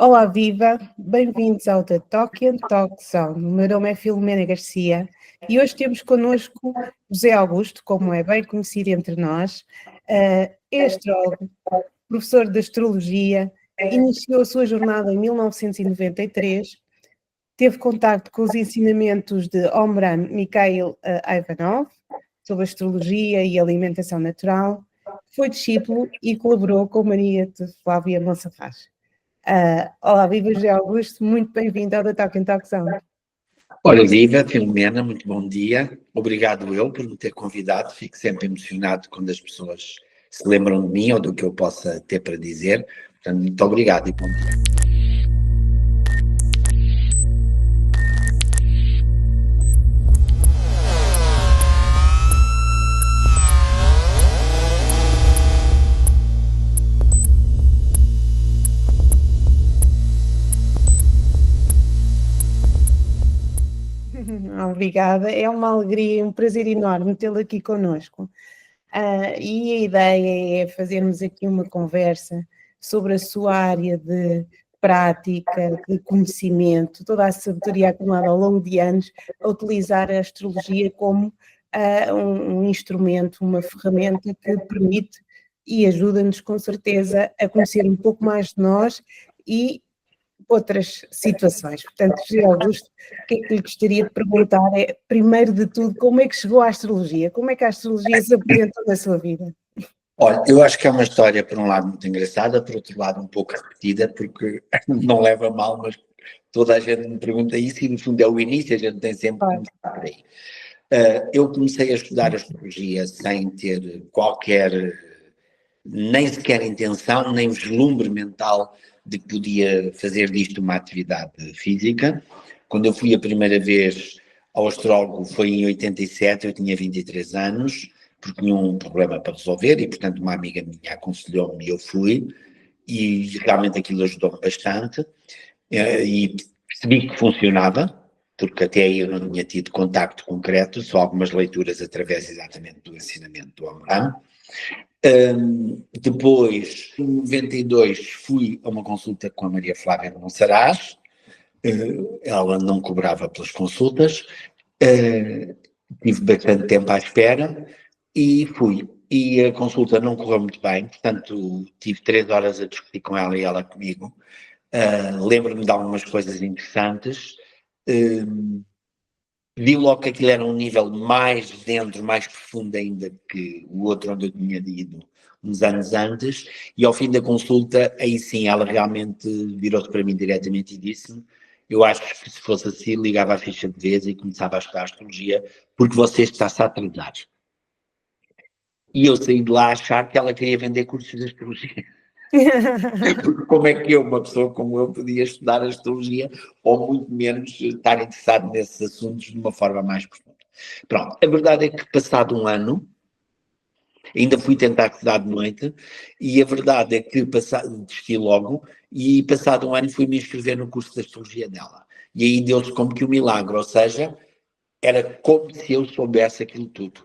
Olá, viva! Bem-vindos ao The Talk and Talk Zone. O meu nome é Filomena Garcia e hoje temos connosco José Augusto, como é bem conhecido entre nós, é astrólogo, professor de astrologia, iniciou a sua jornada em 1993, teve contacto com os ensinamentos de Omran Mikhail Ivanov sobre astrologia e alimentação natural, foi discípulo e colaborou com Maria de Flávia Monserrat. Olá, viva José Augusto, muito bem-vindo ao The Talk and Talk Zone. Ora, viva, Filomena, muito bom dia. Obrigado eu por me ter convidado. Fico sempre emocionado quando as pessoas se lembram de mim ou do que eu possa ter para dizer. Portanto, muito obrigado e bom dia. Obrigada, é uma alegria, um prazer enorme tê-lo aqui connosco. E a ideia é fazermos aqui uma conversa sobre a sua área de prática, de conhecimento, toda a sabedoria acumulada ao longo de anos, a utilizar a astrologia como um instrumento, uma ferramenta que permite e ajuda-nos com certeza a conhecer um pouco mais de nós e outras situações. Portanto, José Augusto, o que é que lhe gostaria de perguntar é, primeiro de tudo, como é que chegou à astrologia? Como é que a astrologia se apresentou na sua vida? Olha, eu acho que é uma história, por um lado, muito engraçada, por outro lado, um pouco repetida, porque não leva a mal, mas toda a gente me pergunta isso e, no fundo, é o início, a gente tem sempre que começar por aí. Eu comecei a estudar astrologia sem ter qualquer, nem sequer intenção, nem vislumbre mental de que podia fazer disto uma atividade física. Quando eu fui a primeira vez ao astrólogo foi em 87, eu tinha 23 anos, porque tinha um problema para resolver e, portanto, uma amiga minha aconselhou-me e eu fui, e realmente aquilo ajudou-me bastante, e percebi que funcionava, porque até aí eu não tinha tido contacto concreto, só algumas leituras através exatamente do ensinamento do Omran. Depois, em 92, fui a uma consulta com a Maria Flávia Monserrat, ela não cobrava pelas consultas, tive bastante tempo à espera e fui. E a consulta não correu muito bem, portanto tive 3 horas a discutir com ela e ela comigo. Lembro-me de algumas coisas interessantes. Vi logo que aquilo era um nível mais dentro, mais profundo ainda que o outro onde eu tinha ido uns anos antes, e ao fim da consulta, aí sim, ela realmente virou-se para mim diretamente e disse-me: eu acho que se fosse assim, ligava a ficha de vez e começava a estudar astrologia, porque você está-se a atrasar. E eu saí de lá a achar que ela queria vender cursos de astrologia. Porque como é que eu, uma pessoa como eu, podia estudar astrologia ou muito menos estar interessado nesses assuntos de uma forma mais profunda? Pronto, a verdade é que passado um ano, ainda fui tentar estudar de noite, e a verdade é que desisti logo, e passado um ano fui-me inscrever no curso de astrologia dela. E aí deu-se como que um milagre, ou seja, era como se eu soubesse aquilo tudo.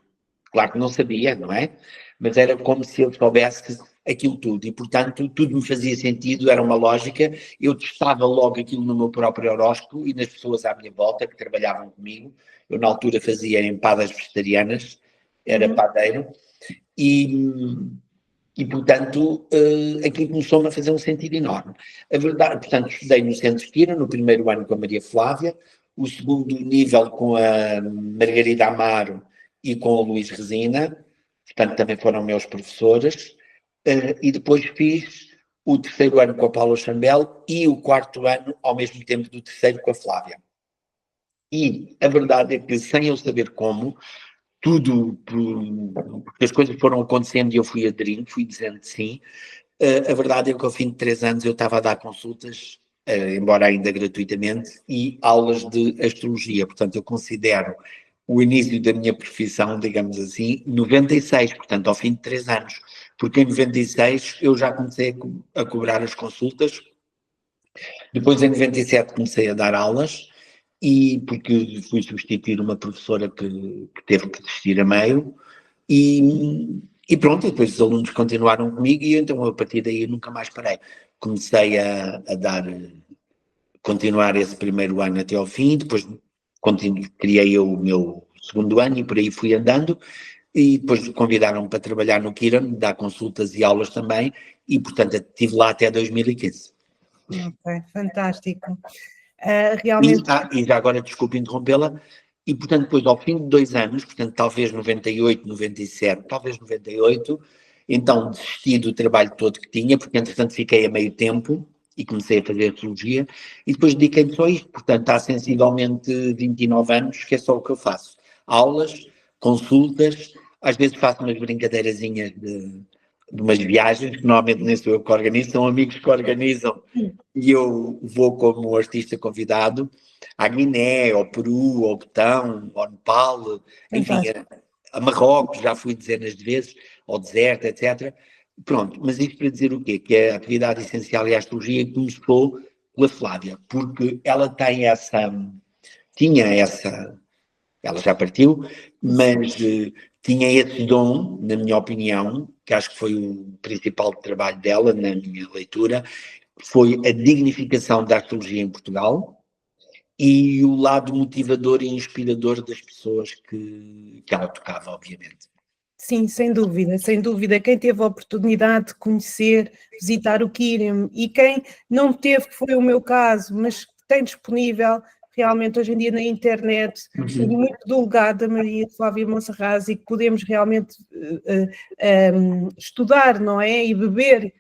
Claro que não sabia, não é? Mas era como se eu soubesse aquilo tudo, e portanto tudo me fazia sentido, era uma lógica, eu testava logo aquilo no meu próprio horóscopo e nas pessoas à minha volta que trabalhavam comigo. Eu na altura fazia empadas vegetarianas, era padeiro, e portanto aquilo começou-me a fazer um sentido enorme. A verdade, portanto, estudei no Centro Espírita, no primeiro ano com a Maria Flávia, o segundo nível com a Margarida Amaro e com o Luís Resina, portanto também foram meus professores, e depois fiz o terceiro ano com a Paula Chambel e o quarto ano ao mesmo tempo do terceiro com a Flávia. E a verdade é que, sem eu saber como, tudo, porque as coisas foram acontecendo e eu fui aderindo, fui dizendo sim, a verdade é que ao fim de 3 anos eu estava a dar consultas, embora ainda gratuitamente, e aulas de astrologia. Portanto, eu considero o início da minha profissão, digamos assim, 96, portanto, ao fim de 3 anos. Porque em 96 eu já comecei a cobrar as consultas, depois em 97 comecei a dar aulas, e porque fui substituir uma professora que teve que desistir a meio, e pronto, depois os alunos continuaram comigo e então a partir daí nunca mais parei. comecei a continuar esse primeiro ano até ao fim, depois criei eu o meu segundo ano e por aí fui andando, e depois convidaram-me para trabalhar no Kiran, dar consultas e aulas também, e portanto estive lá até 2015. Ok, fantástico. Realmente... E já agora, desculpe interrompê-la, e portanto depois ao fim de 2 anos, portanto talvez 98, 97, talvez 98, então desisti do trabalho todo que tinha, porque entretanto fiquei a meio tempo e comecei a fazer astrologia, e depois dediquei-me só a isto, portanto há sensivelmente 29 anos que é só o que eu faço. Aulas, consultas, às vezes faço umas brincadeirazinhas de umas viagens, que normalmente nem sou eu que organizo, são amigos que organizam, e eu vou como artista convidado à Guiné, ao Peru, ao Botão, ao Nepal, enfim, a Marrocos, já fui dezenas de vezes, ao deserto, etc. Pronto, mas isto para dizer o quê? Que a atividade essencial e a astrologia começou pela Flávia, porque ela tinha essa, ela já partiu, mas tinha esse dom, na minha opinião, que acho que foi o principal trabalho dela, na minha leitura, foi a dignificação da astrologia em Portugal e o lado motivador e inspirador das pessoas que ela tocava, obviamente. Sim, sem dúvida, sem dúvida. Quem teve a oportunidade de conhecer, visitar o Kiram e quem não teve, que foi o meu caso, mas tem disponível realmente hoje em dia na internet, muito do legado da Maria de Flávia Monserrat e que podemos realmente estudar, não é? E beber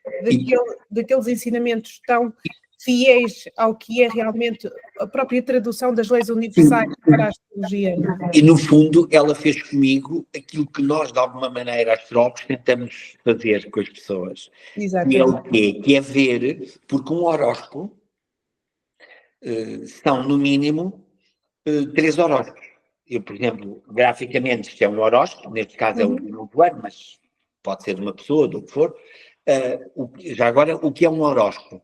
daqueles ensinamentos tão fiéis ao que é realmente a própria tradução das leis universais para a astrologia. E, no fundo, ela fez comigo aquilo que nós, de alguma maneira, astrólogos, tentamos fazer com as pessoas. Exatamente. Que é o quê? Que é ver, porque um horóscopo são, no mínimo, 3 horóscopos. Eu, por exemplo, graficamente, isto é um horóscopo, neste caso é o do ano, mas pode ser de uma pessoa, do que for. Já agora, o que é um horóscopo?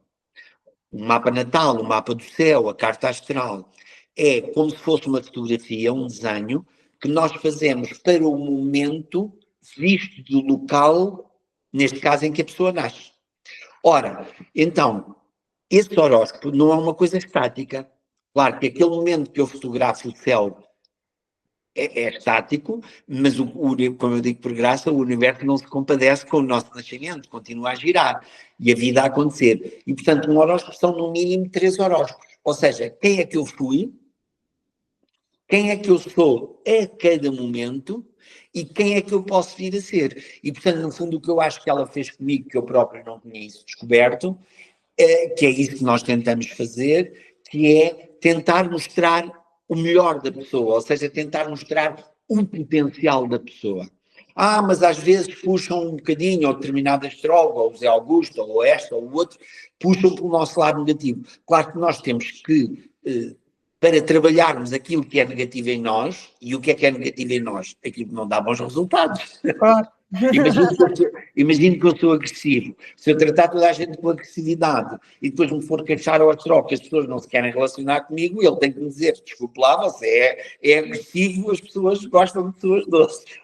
Um mapa natal, um mapa do céu, a carta astral. É como se fosse uma fotografia, um desenho, que nós fazemos para o momento visto do local, neste caso em que a pessoa nasce. Ora, então, esse horóscopo não é uma coisa estática. Claro que aquele momento que eu fotografo o céu é estático, mas, como eu digo por graça, o universo não se compadece com o nosso nascimento, continua a girar e a vida a acontecer. E, portanto, um horóscopo são no mínimo 3 horóscopos. Ou seja, quem é que eu fui, quem é que eu sou a cada momento e quem é que eu posso vir a ser. E, portanto, no fundo, o que eu acho que ela fez comigo, que eu próprio não tinha isso descoberto, que é isso que nós tentamos fazer, que é tentar mostrar o melhor da pessoa, ou seja, tentar mostrar o potencial da pessoa. Mas às vezes puxam um bocadinho, ou determinado astrólogo, ou o Zé Augusto, ou esta, ou o outro, puxam para o nosso lado negativo. Claro que nós temos que, para trabalharmos aquilo que é negativo em nós, e o que é negativo em nós? Aquilo que não dá bons resultados. Claro. Imagino que eu sou agressivo. Se eu tratar toda a gente com agressividade e depois me for queixar ao astrólogo que as pessoas não se querem relacionar comigo, ele tem que me dizer, desculpe lá, você é agressivo, as pessoas gostam de pessoas doces.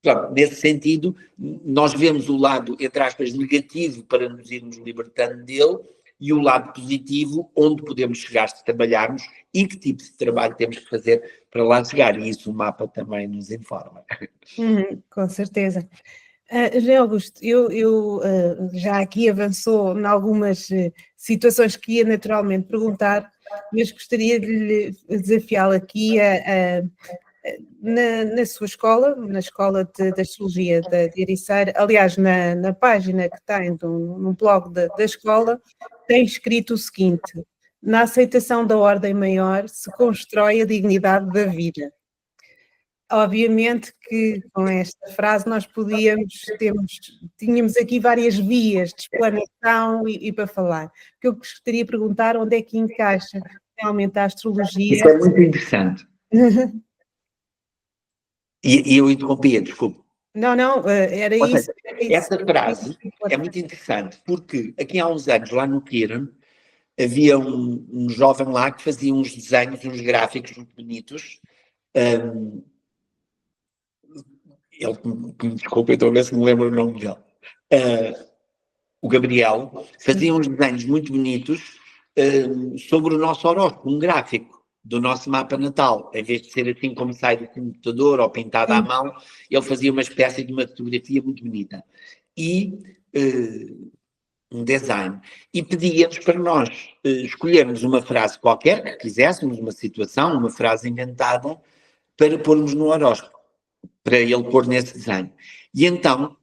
Pronto, nesse sentido, nós vemos o lado, entre aspas, negativo para nos irmos libertando dele e o lado positivo, onde podemos chegar se trabalharmos e que tipo de trabalho temos que fazer para lá chegar. E isso o mapa também nos informa. Com certeza. José Augusto, eu já aqui avançou em algumas situações que ia naturalmente perguntar, mas gostaria de lhe desafiá-lo aqui na sua escola, na Escola de Astrologia de Ericeira, aliás, na página que tem no blog da escola, tem escrito o seguinte: na aceitação da ordem maior se constrói a dignidade da vida. Obviamente que com esta frase nós tínhamos aqui várias vias de explanação e para falar. O que eu gostaria de perguntar, onde é que encaixa realmente a astrologia? Isso é muito interessante. E eu interrompia, desculpe. Não, era Ou isso. seja, essa frase é muito interessante, porque aqui há uns anos, lá no Kiran, havia um jovem lá que fazia uns desenhos, uns gráficos muito bonitos. Ele, me desculpa, estou a ver se me lembro o nome dele. o Gabriel, fazia uns desenhos muito bonitos sobre o nosso horóscopo, um gráfico do nosso mapa natal. Em vez de ser assim como sai do computador ou pintado à mão, ele fazia uma espécie de uma fotografia muito bonita. E um design. E pedia-nos para nós escolhermos uma frase qualquer que quiséssemos, uma situação, uma frase inventada, para pormos no horóscopo, para ele pôr nesse desenho. E então,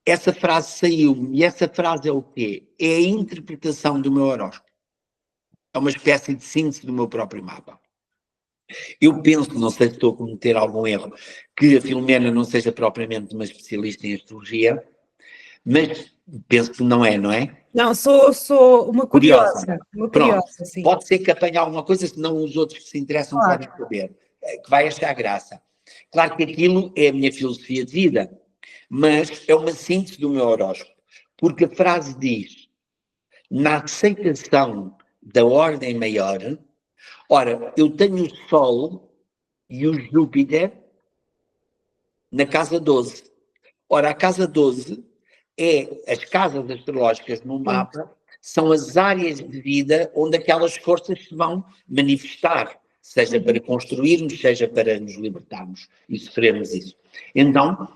essa frase saiu-me, e essa frase é o quê? É a interpretação do meu horóscopo. É uma espécie de síntese do meu próprio mapa. Eu penso, não sei se estou a cometer algum erro, que a Filomena não seja propriamente uma especialista em astrologia, mas penso que não é, não é? Não, sou uma curiosa. Uma curiosa, Pronto, sim. pode ser que apanhe alguma coisa, senão os outros que se interessam Claro. podem saber, que vai achar graça. Claro que aquilo é a minha filosofia de vida, mas é uma síntese do meu horóscopo, porque a frase diz, na aceitação da ordem maior, ora, eu tenho o Sol e o Júpiter na casa 12. Ora, a casa 12 as casas astrológicas no mapa, são as áreas de vida onde aquelas forças se vão manifestar, seja para construirmos, seja para nos libertarmos e sofrermos isso. Então,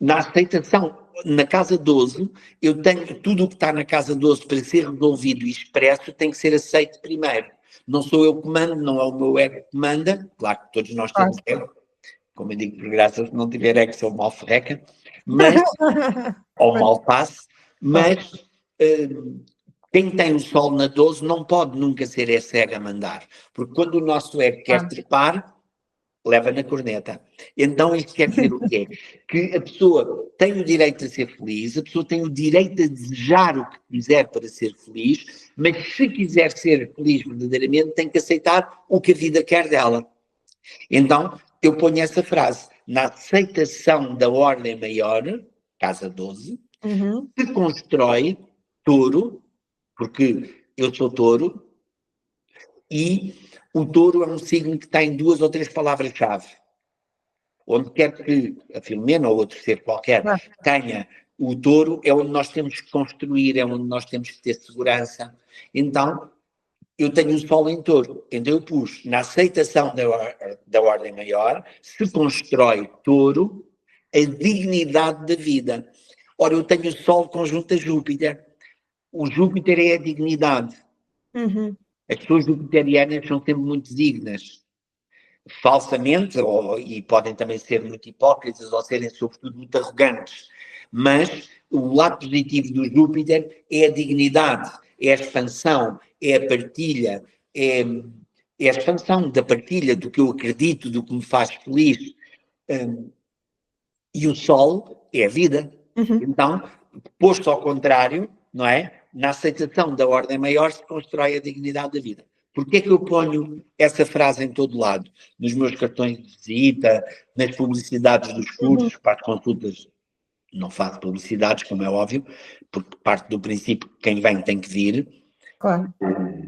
na aceitação, na casa 12, eu tenho tudo o que está na casa 12 para ser resolvido e expresso, tem que ser aceito primeiro. Não sou eu que mando, não é o meu ego que manda, claro que todos nós temos ego, como eu digo por graça, se não tiver ego sou mal ferreca, mas, ou mal passe, mas quem tem o Sol na 12 não pode nunca ser esse ego a mandar, porque quando o nosso ego quer trepar, leva na corneta. Então isto quer dizer o quê? Que a pessoa tem o direito a ser feliz, a pessoa tem o direito a desejar o que quiser para ser feliz, mas se quiser ser feliz verdadeiramente tem que aceitar o que a vida quer dela. Então eu ponho essa frase, na aceitação da ordem maior, casa 12, se constrói touro, porque eu sou touro, e o touro é um signo que tem 2 ou 3 palavras-chave. Onde quer que a Filomena ou outro ser qualquer tenha o touro, é onde nós temos que construir, é onde nós temos que ter segurança. Então, eu tenho o Sol em touro. Então eu pus, na aceitação da ordem maior, se constrói touro, a dignidade da vida. Ora, eu tenho o Sol conjunto a Júpiter. O Júpiter é a dignidade. As pessoas jupiterianas são sempre muito dignas. Falsamente, e podem também ser muito hipócritas, ou serem, sobretudo, muito arrogantes. Mas o lado positivo do Júpiter é a dignidade, é a expansão, é a partilha, é a expansão da partilha do que eu acredito, do que me faz feliz. E o Sol é a vida. Então, posto ao contrário, não é? Na aceitação da ordem maior se constrói a dignidade da vida. Porquê é que eu ponho essa frase em todo lado? Nos meus cartões de visita, nas publicidades dos cursos, para as consultas, não faço publicidades, como é óbvio, porque parte do princípio que quem vem tem que vir. Claro.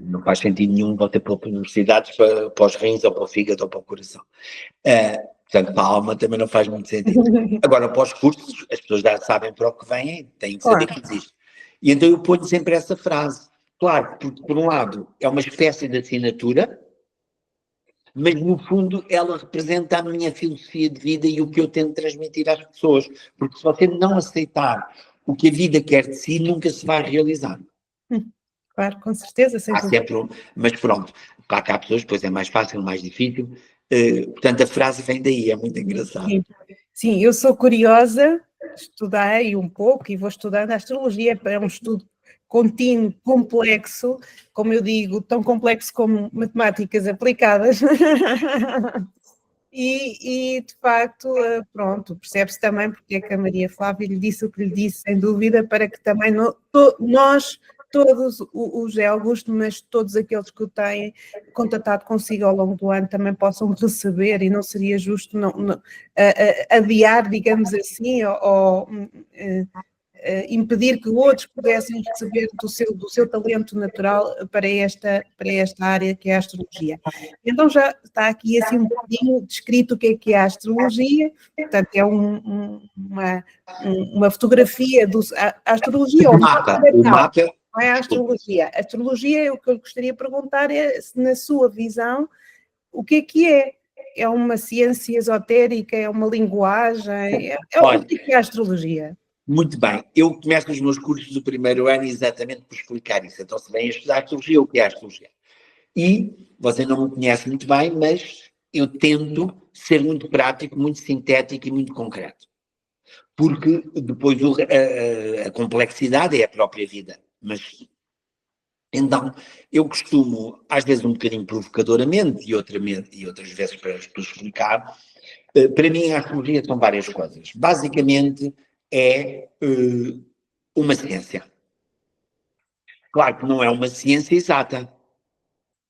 Não faz sentido nenhum você pôr publicidades para os rins, ou para o fígado, ou para o coração. Portanto, para a alma também não faz muito sentido. Agora, para os cursos, as pessoas já sabem para o que vêm, têm que saber que existe. E então eu ponho sempre essa frase. Claro, porque por um lado é uma espécie de assinatura, mas no fundo ela representa a minha filosofia de vida e o que eu tento transmitir às pessoas. Porque se você não aceitar o que a vida quer de si, nunca se vai realizar. Claro, com certeza. Há sempre mas pronto, claro que há pessoas, depois é mais fácil, mais difícil. Portanto, a frase vem daí, é muito engraçado. Sim, eu sou curiosa, estudei um pouco e vou estudando. A astrologia é um estudo contínuo, complexo, como eu digo, tão complexo como matemáticas aplicadas. E de facto, pronto, percebe-se também porque é que a Maria Flávia lhe disse o que lhe disse, sem dúvida, para que também nós, todos o José Augusto, mas todos aqueles que o têm contatado consigo ao longo do ano também possam receber, e não seria justo adiar, digamos assim, ou impedir que outros pudessem receber do seu talento natural para esta área que é a astrologia. Então já está aqui assim um bocadinho descrito o que é a astrologia, portanto é uma fotografia a astrologia, o mapa. Não é a astrologia. A astrologia, o que eu gostaria de perguntar é, na sua visão, o que é? É uma ciência esotérica? É uma linguagem? O que é a astrologia? Muito bem. Eu começo os meus cursos do primeiro ano exatamente por explicar isso. Então, se vem a estudar astrologia, o que é a astrologia? E você não me conhece muito bem, mas eu tento ser muito prático, muito sintético e muito concreto. Porque depois a complexidade é a própria vida. Mas então, eu costumo, às vezes um bocadinho provocadoramente e outras vezes para explicar, para mim a astrologia são várias coisas. Basicamente é uma ciência. Claro que não é uma ciência exata.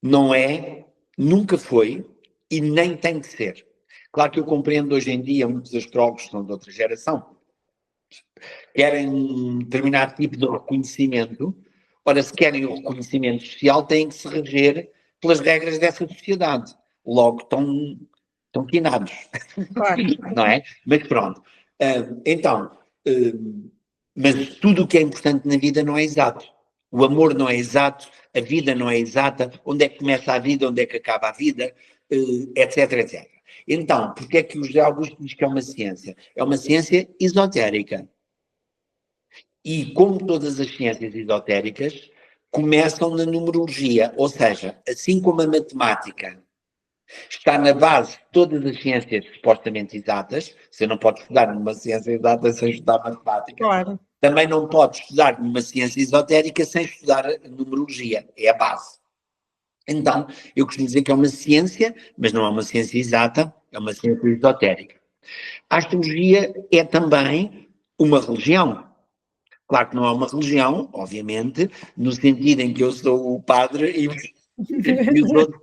Não é, nunca foi e nem tem que ser. Claro que eu compreendo hoje em dia muitos astrólogos que são de outra geração querem um determinado tipo de reconhecimento. Ora, se querem o reconhecimento social, têm que se reger pelas regras dessa sociedade. Logo, estão quinados. Claro. Não é? Mas pronto. Mas tudo o que é importante na vida não é exato. O amor não é exato, a vida não é exata, onde é que começa a vida, onde é que acaba a vida, etc, etc. Então, porque é que o José Augusto diz que é uma ciência? É uma ciência esotérica. E, como todas as ciências esotéricas, começam na numerologia, ou seja, assim como a matemática está na base de todas as ciências supostamente exatas, você não pode estudar numa ciência exata sem estudar matemática, Claro. Também não pode estudar numa ciência esotérica sem estudar a numerologia, é a base. Então, eu costumo dizer que é uma ciência, mas não é uma ciência exata, é uma ciência esotérica. A astrologia é também uma religião. Claro que não é uma religião, obviamente, no sentido em que eu sou o padre e os outros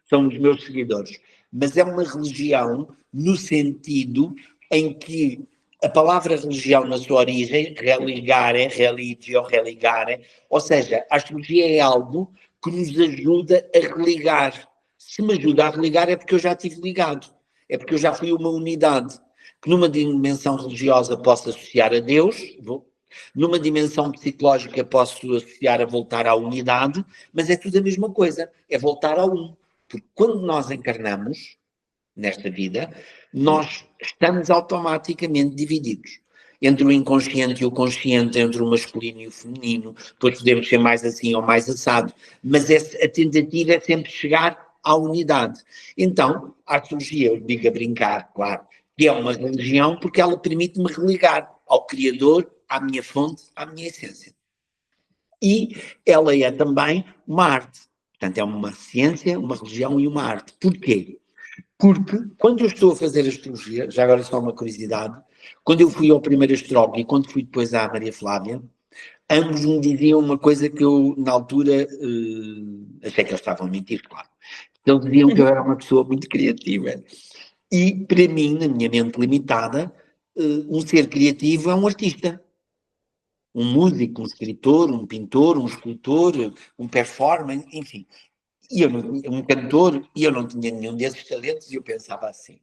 são os meus seguidores. Mas é uma religião no sentido em que a palavra religião, na sua origem, religare, religio, religare, ou seja, a astrologia é algo que nos ajuda a religar. Se me ajuda a religar é porque eu já estive ligado, é porque eu já fui uma unidade, que numa dimensão religiosa posso associar a Deus, numa dimensão psicológica posso associar a voltar à unidade, mas é tudo a mesma coisa, é voltar ao um. Porque quando nós encarnamos nesta vida, nós estamos automaticamente divididos entre o inconsciente e o consciente, entre o masculino e o feminino, depois podemos ser mais assim ou mais assado, mas a tentativa é sempre chegar à unidade. Então, a astrologia, eu digo a brincar, claro, que é uma religião porque ela permite-me religar ao Criador, à minha fonte, à minha essência. E ela é também uma arte. Portanto, é uma ciência, uma religião e uma arte. Porquê? Porque quando eu estou a fazer astrologia, já agora só uma curiosidade, quando eu fui ao primeiro astrólogo e quando fui depois à Maria Flávia, ambos me diziam uma coisa que eu, na altura, achei que eles estavam a mentir, claro. Eles diziam que eu era uma pessoa muito criativa. E, para mim, na minha mente limitada, um ser criativo é um artista. Um músico, um escritor, um pintor, um escultor, um performer, enfim. Um cantor, e eu não tinha nenhum desses talentos, e eu pensava assim.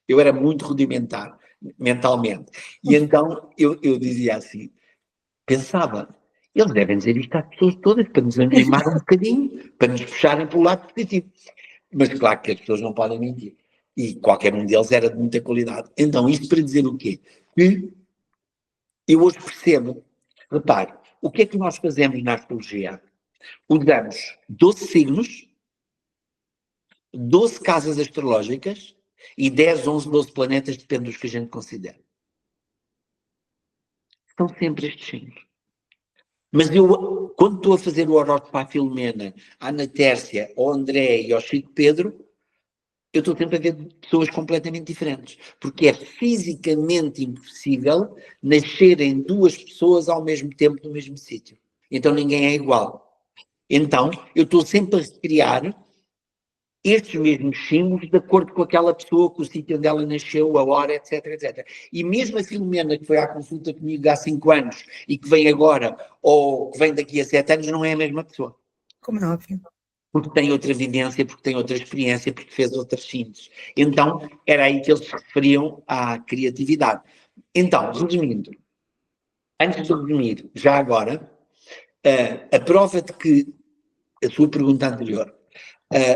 Eu era muito rudimentar, mentalmente. E então eu dizia assim, pensava, eles devem dizer isto às pessoas todas para nos animar um bocadinho, para nos puxarem para o lado positivo. Mas claro que as pessoas não podem mentir. E qualquer um deles era de muita qualidade. Então, isto para dizer o quê? Que eu hoje percebo, repare, o que é que nós fazemos na astrologia? Usamos 12 signos, 12 casas astrológicas e 10, 11, 12 planetas, depende dos que a gente considera. São sempre estes signos. Mas eu, quando estou a fazer o horóscopo à Filomena, à Ana Tércia, ao André e ao Chico Pedro, eu estou sempre a ver pessoas completamente diferentes. Porque é fisicamente impossível nascerem duas pessoas ao mesmo tempo no mesmo sítio. Então ninguém é igual. Então, eu estou sempre a recriar estes mesmos símbolos de acordo com aquela pessoa, com o sítio onde ela nasceu, a hora, etc, etc. E mesmo a Filomena, que foi à consulta comigo há 5 anos e que vem agora, ou que vem daqui a 7 anos, não é a mesma pessoa. Como é óbvio. Porque tem outra vivência, porque tem outra experiência, porque fez outras sínteses. Então, era aí que eles se referiam à criatividade. Então, resumindo, antes de resumir, já agora, a prova de que, a sua pergunta anterior,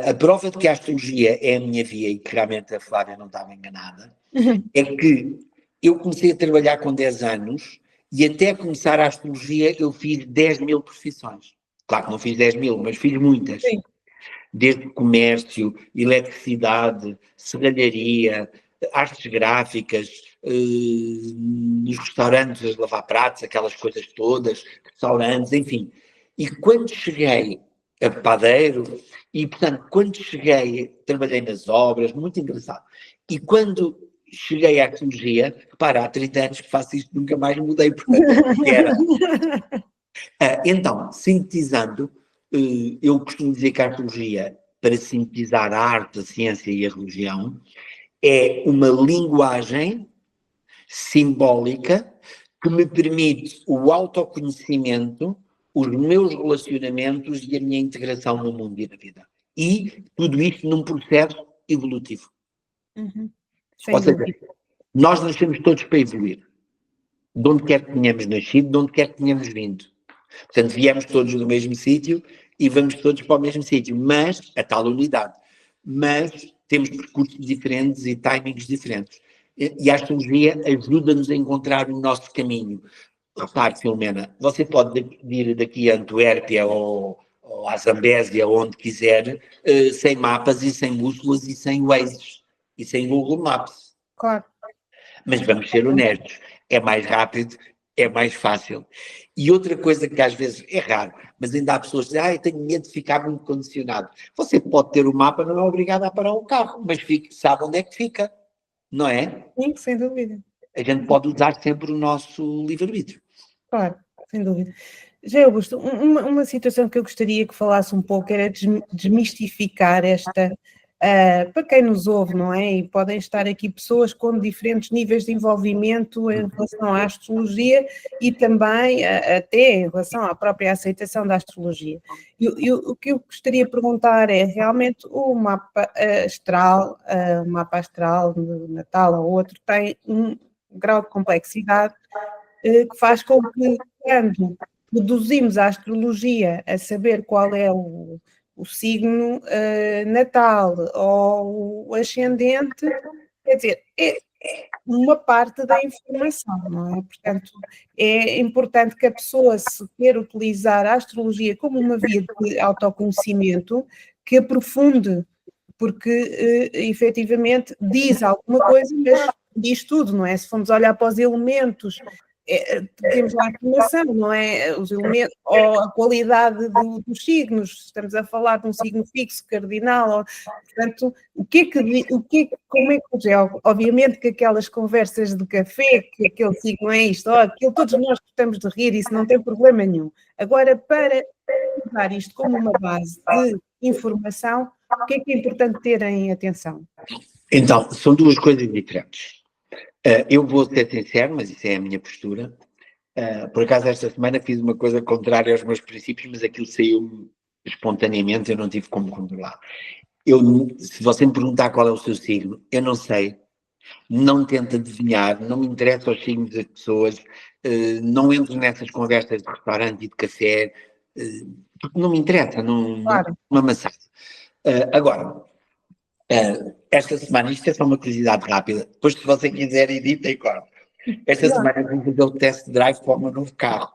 a prova de que a astrologia é a minha via e que realmente a Flávia não estava enganada, é que eu comecei a trabalhar com 10 anos e até começar a astrologia eu fiz 10.000 profissões. Claro que não fiz 10.000, mas fiz muitas. Sim. Desde comércio, eletricidade, serralharia, artes gráficas, nos restaurantes, lavar pratos, aquelas coisas todas, restaurantes, enfim. E quando cheguei a padeiro, e portanto, quando cheguei, trabalhei nas obras, muito engraçado. E quando cheguei à astrologia, repara, há 30 anos que faço isto, nunca mais mudei, portanto, era. Então, sintetizando, eu costumo dizer que a astrologia, para sintetizar a arte, a ciência e a religião, é uma linguagem simbólica que me permite o autoconhecimento, os meus relacionamentos e a minha integração no mundo e na vida. E tudo isto num processo evolutivo. Sem Ou seja, dúvida. nós nascemos todos para evoluir. De onde quer que tenhamos nascido, de onde quer que tenhamos vindo. Portanto, viemos todos do mesmo sítio e vamos todos para o mesmo sítio, mas, a tal unidade. Mas temos percursos diferentes e timings diferentes. E a astrologia ajuda-nos a encontrar o nosso caminho. Repare, Filomena, você pode ir daqui a Antuérpia ou à Zambésia, onde quiser, sem mapas e sem bússolas e sem Waze e sem Google Maps. Claro. Mas vamos ser honestos, é mais rápido, é mais fácil. E outra coisa que às vezes é raro, mas ainda há pessoas que dizem, eu tenho medo de ficar muito condicionado. Você pode ter o mapa, não é obrigado a parar o carro, mas sabe onde é que fica, não é? Sim, sem dúvida. A gente pode usar sempre o nosso livre-arbítrio. Claro, sem dúvida. Já Augusto, uma situação que eu gostaria que falasse um pouco era desmistificar esta, para quem nos ouve, não é? E podem estar aqui pessoas com diferentes níveis de envolvimento em relação à astrologia e também até em relação à própria aceitação da astrologia. O que eu gostaria de perguntar é, realmente o mapa astral, de Natal ou outro, tem um grau de complexidade que faz com que, quando reduzimos a astrologia a saber qual é o signo natal ou o ascendente, quer dizer, é uma parte da informação, não é? Portanto, é importante que a pessoa, se quer utilizar a astrologia como uma via de autoconhecimento, que aprofunde, porque efetivamente diz alguma coisa, mas diz tudo, não é? Se formos olhar para os elementos, temos lá a informação, não é? Os elementos, ou a qualidade dos signos, estamos a falar de um signo fixo, cardinal, portanto, como é que é? Obviamente que aquelas conversas de café, que aquele signo é isto, ou aquilo, todos nós gostamos de rir, isso não tem problema nenhum. Agora, para usar isto como uma base de informação, o que é importante ter em atenção? Então, são duas coisas diferentes. Eu vou ser sincero, mas isso é a minha postura. Por acaso, esta semana fiz uma coisa contrária aos meus princípios, mas aquilo saiu espontaneamente, eu não tive como controlar. Se você me perguntar qual é o seu signo, eu não sei. Não tento adivinhar, não me interessa os signos das pessoas, não entro nessas conversas de restaurante e de café, porque não me interessa, não me amassar. Agora, esta semana, isto é só uma curiosidade rápida, depois se você quiser edita e corta. Esta semana vou fazer o test drive para o meu novo carro.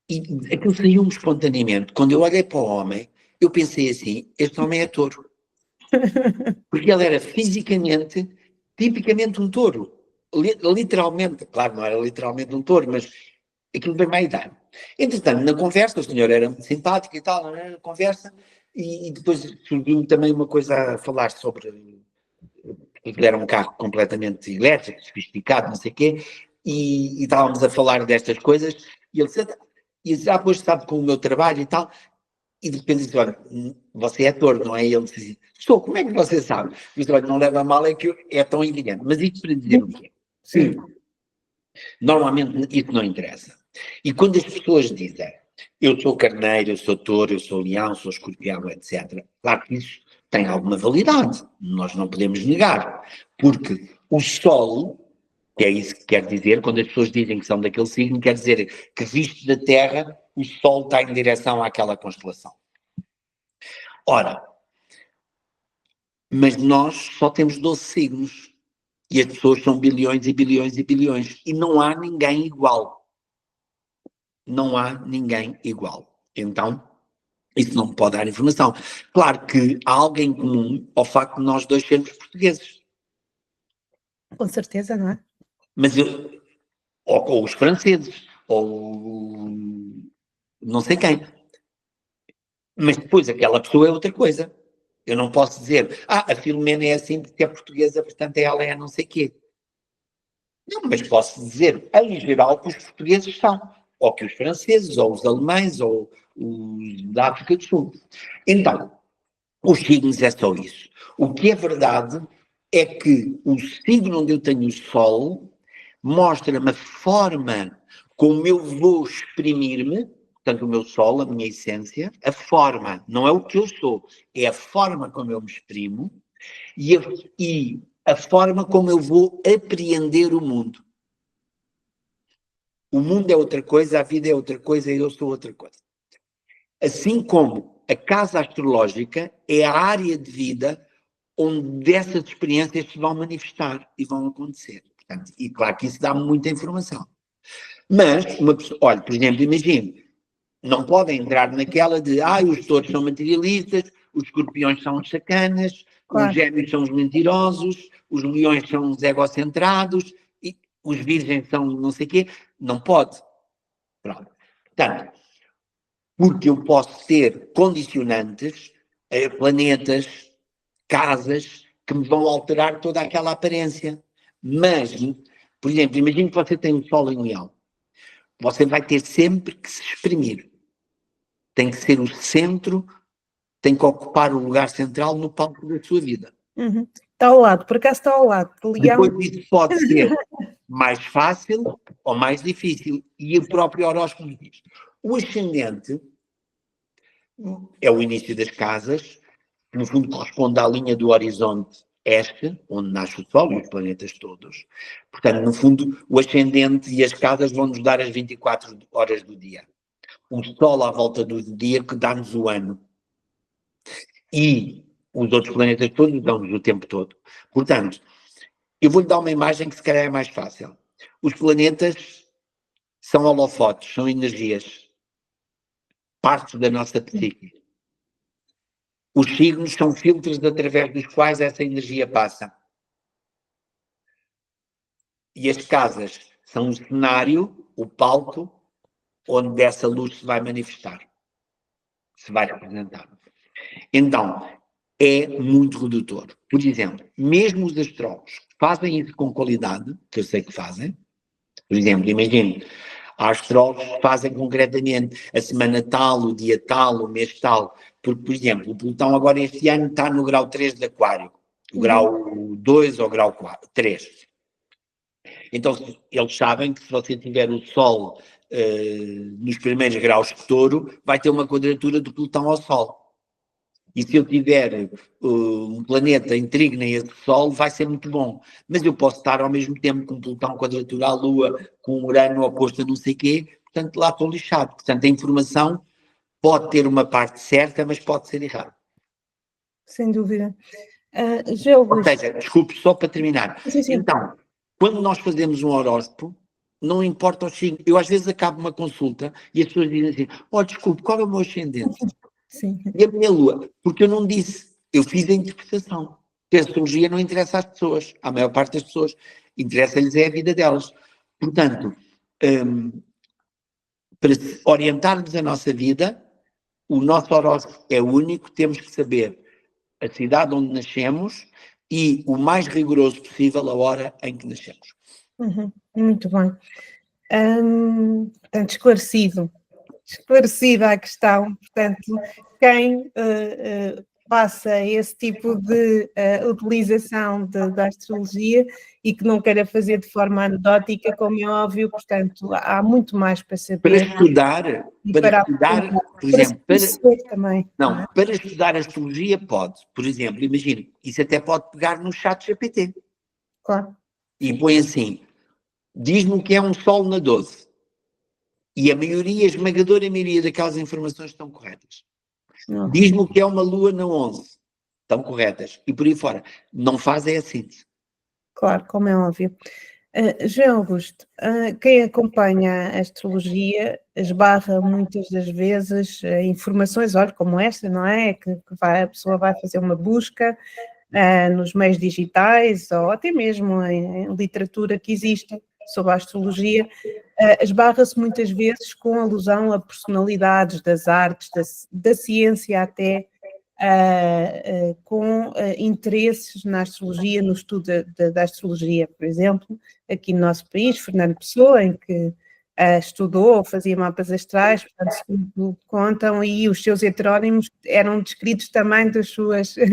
E aquilo saiu-me espontaneamente. Quando eu olhei para o homem, eu pensei assim, este homem é touro. Porque ele era fisicamente, tipicamente um touro. Literalmente, claro, não era literalmente um touro, mas aquilo bem mais idade. Entretanto, na conversa, o senhor era muito simpático e tal, na conversa, e depois surgiu-me também uma coisa a falar sobre que era um carro completamente elétrico, sofisticado, não sei o quê, e estávamos a falar destas coisas, e ele disse, pois sabe com o meu trabalho e tal, E de repente disse, olha, você é ator, não é? E ele disse assim, sou, como é que você sabe? Eu disse, olha, não leva a mal, é que é tão evidente. Mas isto para dizer o quê? Sim. Normalmente isso não interessa. E quando as pessoas dizem, eu sou carneiro, eu sou touro, eu sou leão, sou escorpião, etc., claro que isso tem alguma validade, nós não podemos negar, porque o Sol, que é isso que quer dizer, quando as pessoas dizem que são daquele signo, quer dizer que visto da Terra, o Sol está em direção àquela constelação. Ora, mas nós só temos 12 signos, e as pessoas são bilhões e bilhões e bilhões, e não há ninguém igual. Não há ninguém igual. Então, isso não me pode dar informação. Claro que há alguém comum ao facto de nós dois sermos portugueses. Com certeza, não é? Mas eu, ou os franceses, ou não sei quem. Mas depois aquela pessoa é outra coisa. Eu não posso dizer, a Filomena é assim porque é portuguesa, portanto ela é não sei quê. Não, mas posso dizer, em geral, que os portugueses são. Ou que os franceses, ou os alemães, ou os da África do Sul. Então, os signos é só isso. O que é verdade é que o signo onde eu tenho o Sol mostra-me a forma como eu vou exprimir-me, portanto o meu Sol, a minha essência, a forma, não é o que eu sou, é a forma como eu me exprimo e a forma como eu vou apreender o mundo. O mundo é outra coisa, a vida é outra coisa e eu sou outra coisa. Assim como a casa astrológica é a área de vida onde essas experiências se vão manifestar e vão acontecer. Portanto, e claro que isso dá muita informação. Mas, uma pessoa, olha, por exemplo, imagine, não podem entrar naquela de, os touros são materialistas, os escorpiões são os sacanas, Claro. os gêmeos são os mentirosos, os leões são os egocentrados, e os virgens são não sei o quê. Não pode. Pronto. Portanto, porque eu posso ter condicionantes, planetas, casas, que me vão alterar toda aquela aparência. Mas, por exemplo, imagine que você tem um Sol em Leão. Você vai ter sempre que se exprimir. Tem que ser o centro, tem que ocupar o lugar central no palco da sua vida. Uhum. Está ao lado, por acaso está ao lado. Leão. Depois isso pode ser mais fácil ou mais difícil. E o próprio horóscopo diz. O ascendente é o início das casas, que no fundo corresponde à linha do horizonte este, onde nasce o Sol e os planetas todos. Portanto, no fundo, o ascendente e as casas vão nos dar as 24 horas do dia. O Sol à volta do dia que dá-nos o ano. E os outros planetas todos dão-nos o tempo todo. Portanto, eu vou-lhe dar uma imagem que se calhar é mais fácil. Os planetas são holofotes, são energias, partes da nossa psique. Os signos são filtros através dos quais essa energia passa. E as casas são o cenário, o palco, onde essa luz se vai manifestar, se vai representar. Então, é muito redutor. Por exemplo, mesmo os astrólogos fazem isso com qualidade, que eu sei que fazem. Por exemplo, imagine, há astrólogos que fazem concretamente a semana tal, o dia tal, o mês tal. Porque, por exemplo, o Plutão agora este ano está no grau 3 de Aquário, o grau 2 ou grau 4, 3. Então, eles sabem que se você tiver o Sol nos primeiros graus de Touro, vai ter uma quadratura do Plutão ao Sol. E se eu tiver um planeta em trígono a esse Sol, vai ser muito bom. Mas eu posso estar ao mesmo tempo com Plutão quadratura à Lua, com Urano oposto a não sei o quê, portanto lá estou lixado. Portanto, a informação pode ter uma parte certa, mas pode ser errada. Sem dúvida. Ou seja, desculpe, só para terminar. Sim. Então, quando nós fazemos um horóscopo, não importa os signos. Eu às vezes acabo uma consulta e as pessoas dizem assim, desculpe, qual é o meu ascendente? Sim. E a minha lua? Porque eu não disse, eu fiz a interpretação. Porque a astrologia não interessa às pessoas, à maior parte das pessoas. Interessa-lhes é a vida delas. Portanto, para orientarmos a nossa vida, o nosso horóscopo é único, temos que saber a cidade onde nascemos e o mais rigoroso possível a hora em que nascemos. Muito bem. Portanto, esclarecido. esclarecida a questão. Portanto, quem faça esse tipo de utilização da astrologia e que não queira fazer de forma anedótica, como é óbvio, portanto, há muito mais para Para saber estudar, e para estudar, por para se exemplo, conhecer também. não, para estudar astrologia pode. Por exemplo, imagine, isso até pode pegar no chat GPT Claro. e põe assim, diz-me o que é um sol na 12. E a maioria, a esmagadora maioria daquelas informações estão corretas. Diz-me o que é uma lua na 11. Estão corretas. E por aí fora. Não faz é a síntese. Claro, como é óbvio. Jean Augusto, quem acompanha a astrologia esbarra muitas das vezes informações, olha, como esta, não é? Que a pessoa vai fazer uma busca nos meios digitais ou até mesmo em literatura que existe sobre a astrologia, esbarra-se muitas vezes com alusão a personalidades das artes, da ciência até, com interesses na astrologia, no estudo da astrologia, por exemplo, aqui no nosso país, Fernando Pessoa, em que estudou, fazia mapas astrais, portanto, segundo contam, e os seus heterónimos eram descritos também das suas em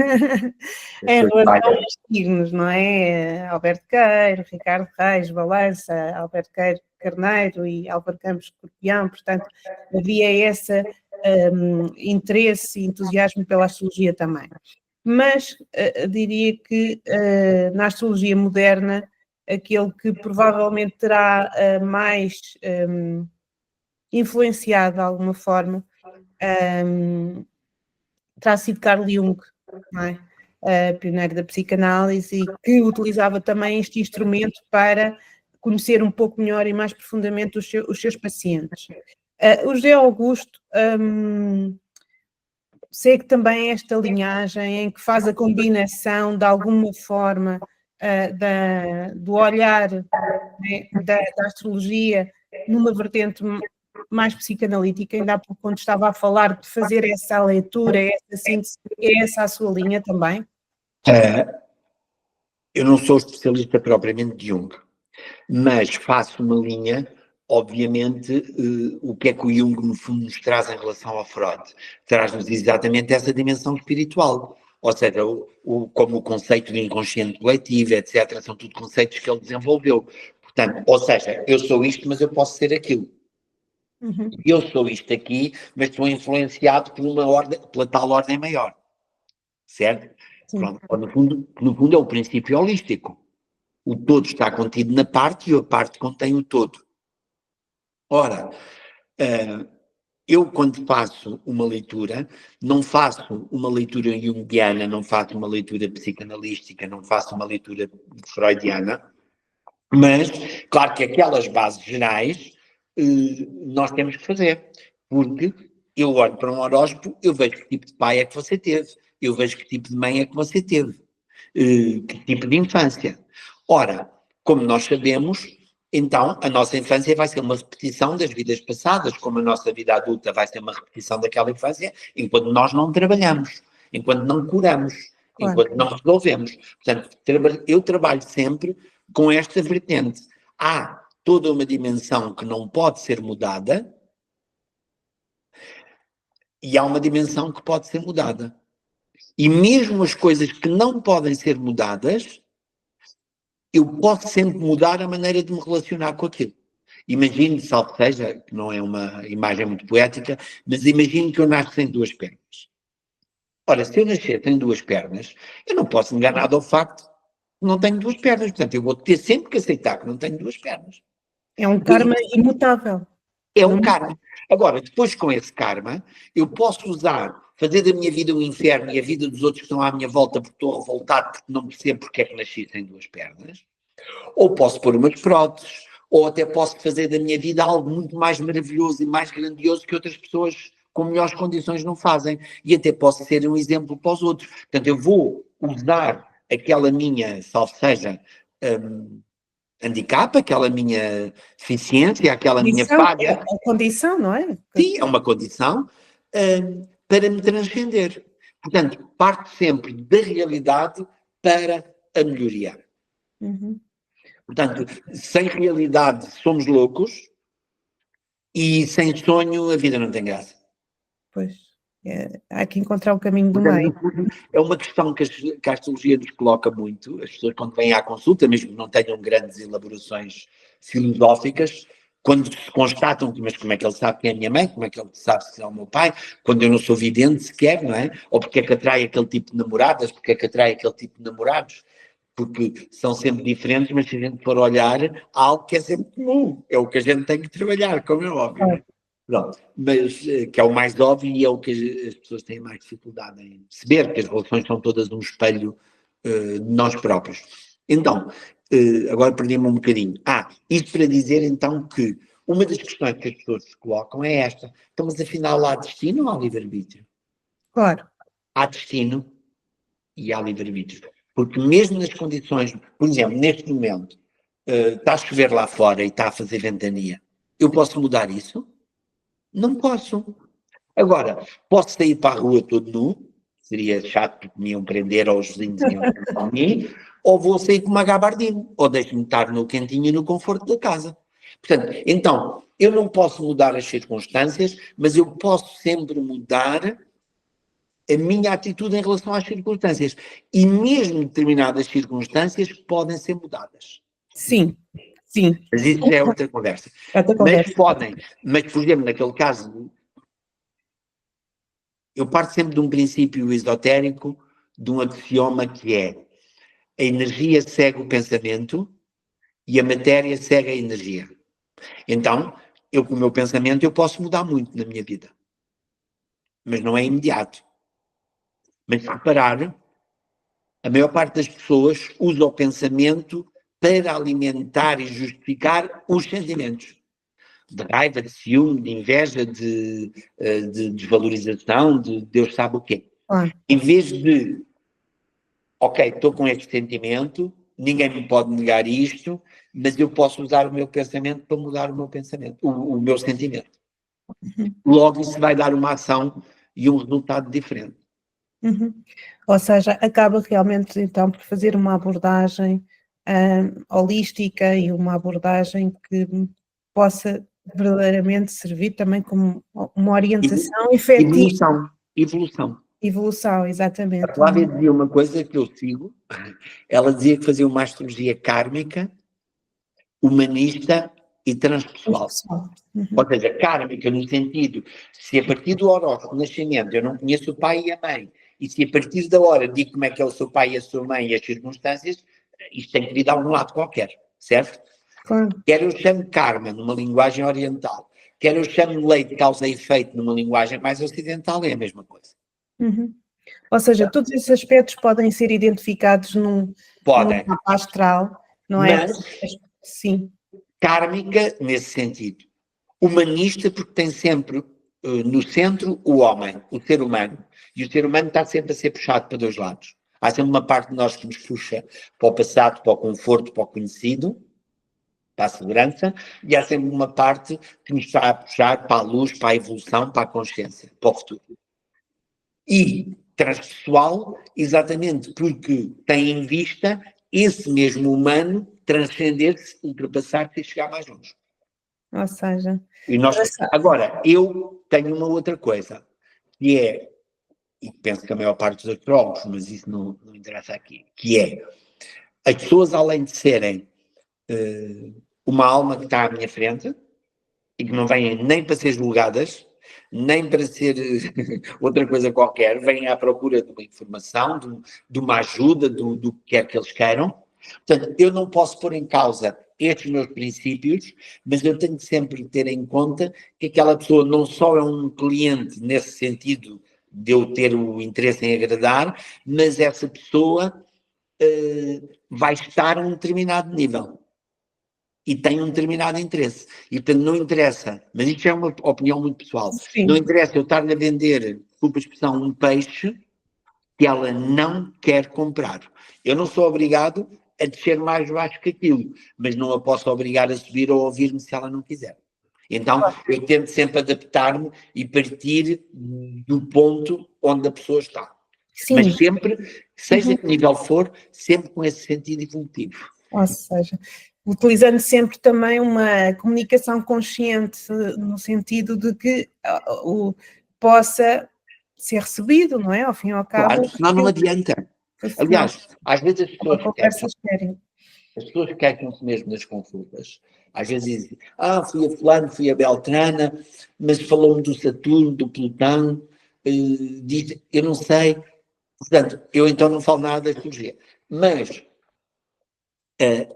relação aos signos, não é? Alberto Queiro, Ricardo Reis, Balança, Alberto Queiro, Carneiro e Álvaro Campos, Escorpião, portanto, havia esse interesse e entusiasmo pela astrologia também. Mas diria que na astrologia moderna, aquele que provavelmente terá mais influenciado de alguma forma terá sido Carl Jung, não é? Pioneiro da psicanálise, e que utilizava também este instrumento para conhecer um pouco melhor e mais profundamente os seus pacientes. O José Augusto segue também esta linhagem em que faz a combinação, de alguma forma, do olhar, né, da astrologia numa vertente mais psicanalítica, ainda há pouco quando estava a falar de fazer essa leitura, essa síntese, é essa a sua linha também? Eu não sou especialista propriamente de Jung, mas faço uma linha, obviamente, o que é que o Jung no fundo nos traz em relação ao Freud? Traz-nos exatamente essa dimensão espiritual, ou seja, como o conceito de inconsciente coletivo, etc., são tudo conceitos que ele desenvolveu. Portanto, ou seja, eu sou isto, mas eu posso ser aquilo. Uhum. Eu sou isto aqui, mas estou influenciado por uma ordem, pela tal ordem maior. Certo? Pronto. No fundo é o princípio holístico. O todo está contido na parte e a parte contém o todo. Ora, eu quando faço uma leitura, não faço uma leitura junguiana, não faço uma leitura psicanalística, não faço uma leitura freudiana, mas, claro que aquelas bases gerais nós temos que fazer, porque eu olho para um horóscopo, eu vejo que tipo de pai é que você teve, eu vejo que tipo de mãe é que você teve, que tipo de infância. Ora, como nós sabemos, então a nossa infância vai ser uma repetição das vidas passadas, como a nossa vida adulta vai ser uma repetição daquela infância, enquanto nós não trabalhamos, enquanto não curamos, enquanto não resolvemos. Portanto, eu trabalho sempre com esta vertente. Há toda uma dimensão que não pode ser mudada e há uma dimensão que pode ser mudada. E mesmo as coisas que não podem ser mudadas, eu posso sempre mudar a maneira de me relacionar com aquilo. Imagine, salvo seja, que não é uma imagem muito poética, mas imagine que eu nasço sem duas pernas. Ora, se eu nascer sem duas pernas, eu não posso negar nada ao facto que não tenho duas pernas. Portanto, eu vou ter sempre que aceitar que não tenho duas pernas. É um karma imutável. É um karma. Agora, depois com esse karma, eu posso fazer da minha vida um inferno e a vida dos outros que estão à minha volta porque estou revoltado porque não percebo porque é que nasci sem duas pernas. Ou posso pôr umas próteses, ou até posso fazer da minha vida algo muito mais maravilhoso e mais grandioso que outras pessoas com melhores condições não fazem. E até posso ser um exemplo para os outros. Portanto, eu vou usar aquela minha, salvo seja, handicap, aquela minha deficiência, aquela minha falha. A condição, não é? Sim, é uma condição para me transcender. Portanto, parto sempre da realidade para a melhoria. Uhum. Portanto, sem realidade somos loucos, E sem sonho a vida não tem graça. Pois, há que encontrar o caminho do Portanto, meio. no fundo, é uma questão que a astrologia nos coloca muito. As pessoas, quando vêm à consulta, mesmo que não tenham grandes elaborações filosóficas, quando se constatam, mas como é que ele sabe quem é a minha mãe, como é que ele sabe se é o meu pai, quando eu não sou vidente sequer, não é? Ou porque é que atrai aquele tipo de namoradas, porque é que atrai aquele tipo de namorados, porque são sempre diferentes, mas se a gente for olhar, há algo que é sempre comum, é o que a gente tem que trabalhar, como é óbvio. Claro. Pronto, mas que é o mais óbvio e é o que as pessoas têm mais dificuldade em perceber, que as relações são todas um espelho de nós próprios. Então, agora perdi-me um bocadinho. Isto para dizer então que uma das questões que as pessoas se colocam é esta: então, mas afinal há destino ou há livre-arbítrio? Claro. Há destino e há livre-arbítrio. Porque mesmo nas condições, por exemplo, neste momento, está a chover lá fora e está a fazer ventania, eu posso mudar isso? Não posso. Agora, posso sair para a rua todo nu, seria chato porque me iam prender ou os vizinhos iam prender mim, ou vou sair com uma gabardina, ou deixo-me estar no quentinho e no conforto da casa. Portanto, então, eu não posso mudar as circunstâncias, mas eu posso sempre mudar a minha atitude em relação às circunstâncias. E mesmo determinadas circunstâncias podem ser mudadas. Sim, sim. Mas isso já é outra conversa. Outra conversa. Mas podem. Mas, por exemplo, naquele caso, eu parto sempre de um princípio esotérico, de um axioma que é: a energia segue o pensamento e a matéria segue a energia. Então, eu com o meu pensamento eu posso mudar muito na minha vida. Mas não é imediato. Mas se reparar, a maior parte das pessoas usa o pensamento para alimentar e justificar os sentimentos. De raiva, de ciúme, de inveja, de desvalorização, de Deus sabe o quê. Em vez de, ok, estou com este sentimento, ninguém me pode negar isto, mas eu posso usar o meu pensamento para mudar o meu pensamento, o meu sentimento. Logo, isso vai dar uma ação e um resultado diferente. Ou seja, acaba realmente então por fazer uma abordagem holística e uma abordagem que possa verdadeiramente servir também como uma orientação efetiva. Evolução, exatamente. A Flávia dizia uma coisa que eu sigo, ela dizia que fazia uma astrologia kármica, humanista e transpessoal. Ou seja, kármica no sentido, se a partir do horóscopo de nascimento eu não conheço o pai e a mãe, e se a partir da hora digo como é que é o seu pai e a sua mãe e as circunstâncias, isto tem que vir de algum lado qualquer, certo? Claro. Quer eu chame karma numa linguagem oriental, quer eu chame lei de causa e efeito numa linguagem mais ocidental, é a mesma coisa. Ou seja, todos esses aspectos podem ser identificados num mapa astral, não é? Mas, sim. Kármica nesse sentido. Humanista porque tem sempre no centro o homem, o ser humano. E o ser humano está sempre a ser puxado para dois lados. Há sempre uma parte de nós que nos puxa para o passado, para o conforto, para o conhecido, para a segurança, e há sempre uma parte que nos está a puxar para a luz, para a evolução, para a consciência, para o futuro. E transpessoal, exatamente porque tem em vista esse mesmo humano transcender-se, ultrapassar-se e chegar mais longe. Ou seja... Agora, eu tenho uma outra coisa, que é, e penso que a maior parte dos astrólogos, mas isso não interessa aqui, que é, as pessoas além de serem uma alma que está à minha frente, e que não vêm nem para ser julgadas, nem para ser outra coisa qualquer, vêm à procura de uma informação, de uma ajuda, do que quer que eles queiram. Portanto, eu não posso pôr em causa estes meus princípios, mas eu tenho que sempre ter em conta que aquela pessoa não só é um cliente nesse sentido de eu ter o interesse em agradar, mas essa pessoa vai estar a um determinado nível e tem um determinado interesse. E, portanto, não interessa, mas isto é uma opinião muito pessoal, Sim. Não interessa eu estar-lhe a vender, desculpa a expressão, um peixe que ela não quer comprar. Eu não sou obrigado a descer mais baixo que aquilo, mas não a posso obrigar a subir ou ouvir-me se ela não quiser. Então, eu tento sempre adaptar-me e partir do ponto onde a pessoa está. Sim. Mas sempre, seja que nível for, sempre com esse sentido evolutivo. Ou seja, utilizando sempre também uma comunicação consciente, no sentido de que possa ser recebido, não é? Ao fim e ao cabo. Claro, senão não adianta. Aliás, às vezes as pessoas queixam-se mesmo nas consultas. Às vezes dizem, fui a fulano, fui a Beltrana, mas falou-me do Saturno, do Plutão, diz, eu não sei. Portanto, eu então não falo nada da astrologia. Mas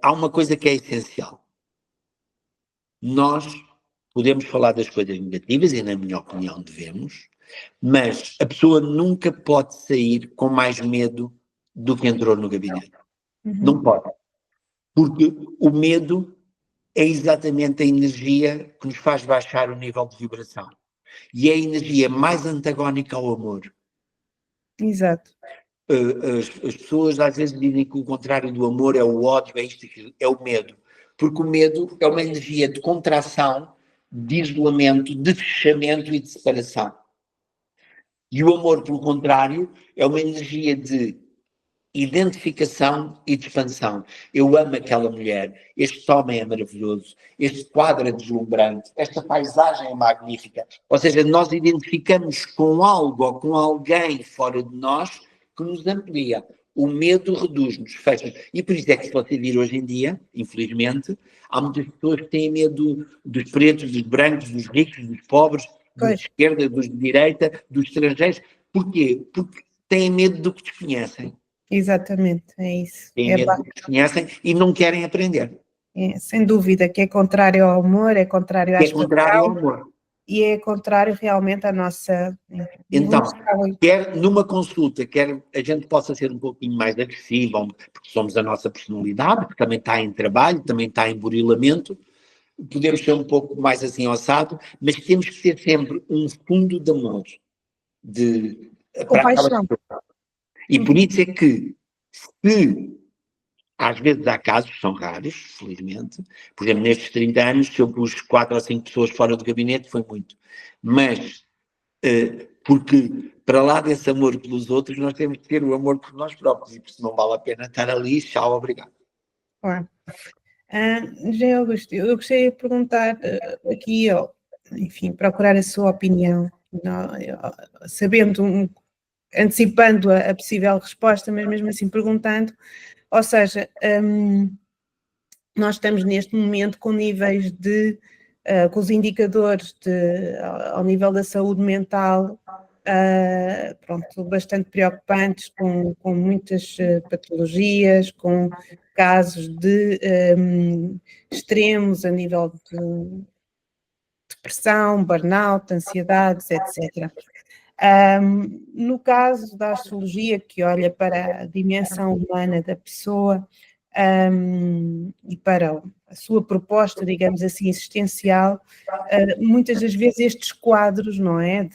há uma coisa que é essencial. Nós podemos falar das coisas negativas, e na minha opinião devemos, mas a pessoa nunca pode sair com mais medo do que entrou no gabinete. Não pode. Porque o medo é exatamente a energia que nos faz baixar o nível de vibração. E é a energia mais antagónica ao amor. Exato. As pessoas às vezes dizem que o contrário do amor é o ódio, é isto, é o medo. Porque o medo é uma energia de contração, de isolamento, de fechamento e de separação. E o amor, pelo contrário, é uma energia de identificação e de expansão. Eu amo aquela mulher, este homem é maravilhoso, este quadro é deslumbrante, esta paisagem é magnífica. Ou seja, nós identificamos com algo ou com alguém fora de nós que nos amplia. O medo reduz-nos, fecha. E por isso é que, se você vir hoje em dia, infelizmente, há muitas pessoas que têm medo dos pretos, dos brancos, dos ricos, dos pobres, dos de esquerda, dos de direita, dos estrangeiros. Porquê? Porque têm medo do que desconhecem. Exatamente, é isso. Têm medo do que desconhecem e não querem aprender. Sem dúvida, que é contrário ao amor, é contrário à amor. E é contrário realmente à nossa... Então, quer numa consulta, quer a gente possa ser um pouquinho mais agressivo, porque somos a nossa personalidade, que também está em trabalho, também está em burilamento, podemos ser um pouco mais assim ossado, mas temos que ter sempre um fundo de amor. Compaixão. E por isso é que, se às vezes há casos, são raros, felizmente, por exemplo, nestes 30 anos, se eu pus 4 ou 5 pessoas fora do gabinete, foi muito. Mas, porque para lá desse amor pelos outros, nós temos que ter o amor por nós próprios, e por isso não vale a pena estar ali, tchau, obrigado. Claro. José Augusto, eu gostaria de perguntar aqui, enfim, procurar a sua opinião, sabendo, antecipando a possível resposta, mas mesmo assim perguntando, ou seja, nós estamos neste momento com níveis com os indicadores ao nível da saúde mental, bastante preocupantes, com muitas patologias, com casos de extremos a nível de depressão, burnout, ansiedades, etc. No caso da astrologia, que olha para a dimensão humana da pessoa e para a sua proposta, digamos assim, existencial, muitas das vezes estes quadros, não é,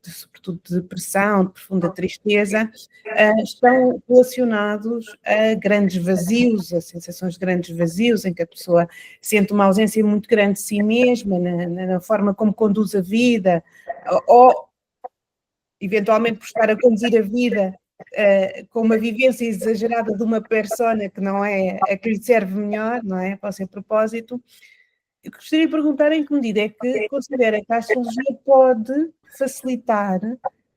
sobretudo de depressão, de profunda tristeza, estão relacionados a grandes vazios, a sensações de grandes vazios, em que a pessoa sente uma ausência muito grande de si mesma, na forma como conduz a vida, ou eventualmente por estar a conduzir a vida com uma vivência exagerada de uma persona que não é a que lhe serve melhor, não é? Para o seu propósito. Eu gostaria de perguntar em que medida é que considera que a astrologia pode facilitar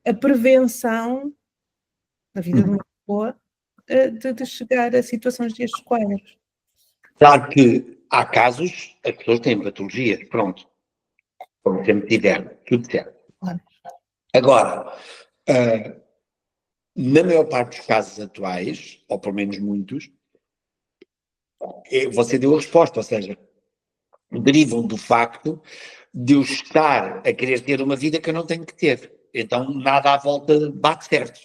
a prevenção na vida de uma pessoa de chegar a situações destes quadros. Claro que há casos, as pessoas têm patologias, pronto, como sempre tiveram, tudo certo. Claro. Agora, na maior parte dos casos atuais, ou pelo menos muitos, você deu a resposta, ou seja, derivam do facto de eu estar a querer ter uma vida que eu não tenho que ter. Então, nada à volta bate certo.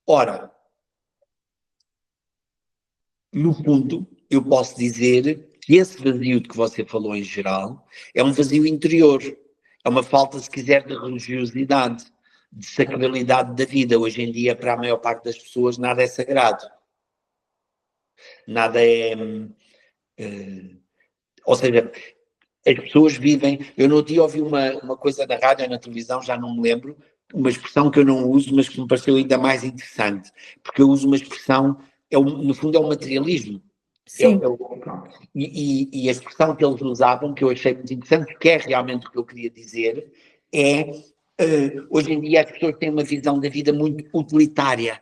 Ora, no fundo, eu posso dizer que esse vazio de que você falou em geral é um vazio interior. É uma falta, se quiser, de religiosidade, de sacralidade da vida. Hoje em dia, para a maior parte das pessoas, nada é sagrado. Nada é... ou seja, as pessoas vivem... Eu no outro dia ouvi uma coisa na rádio ou na televisão, já não me lembro, uma expressão que eu não uso, mas que me pareceu ainda mais interessante, porque eu uso uma expressão, no fundo é o materialismo. Sim. Pronto. E a expressão que eles usavam, que eu achei muito interessante, que é realmente o que eu queria dizer, é hoje em dia as pessoas têm uma visão da vida muito utilitária.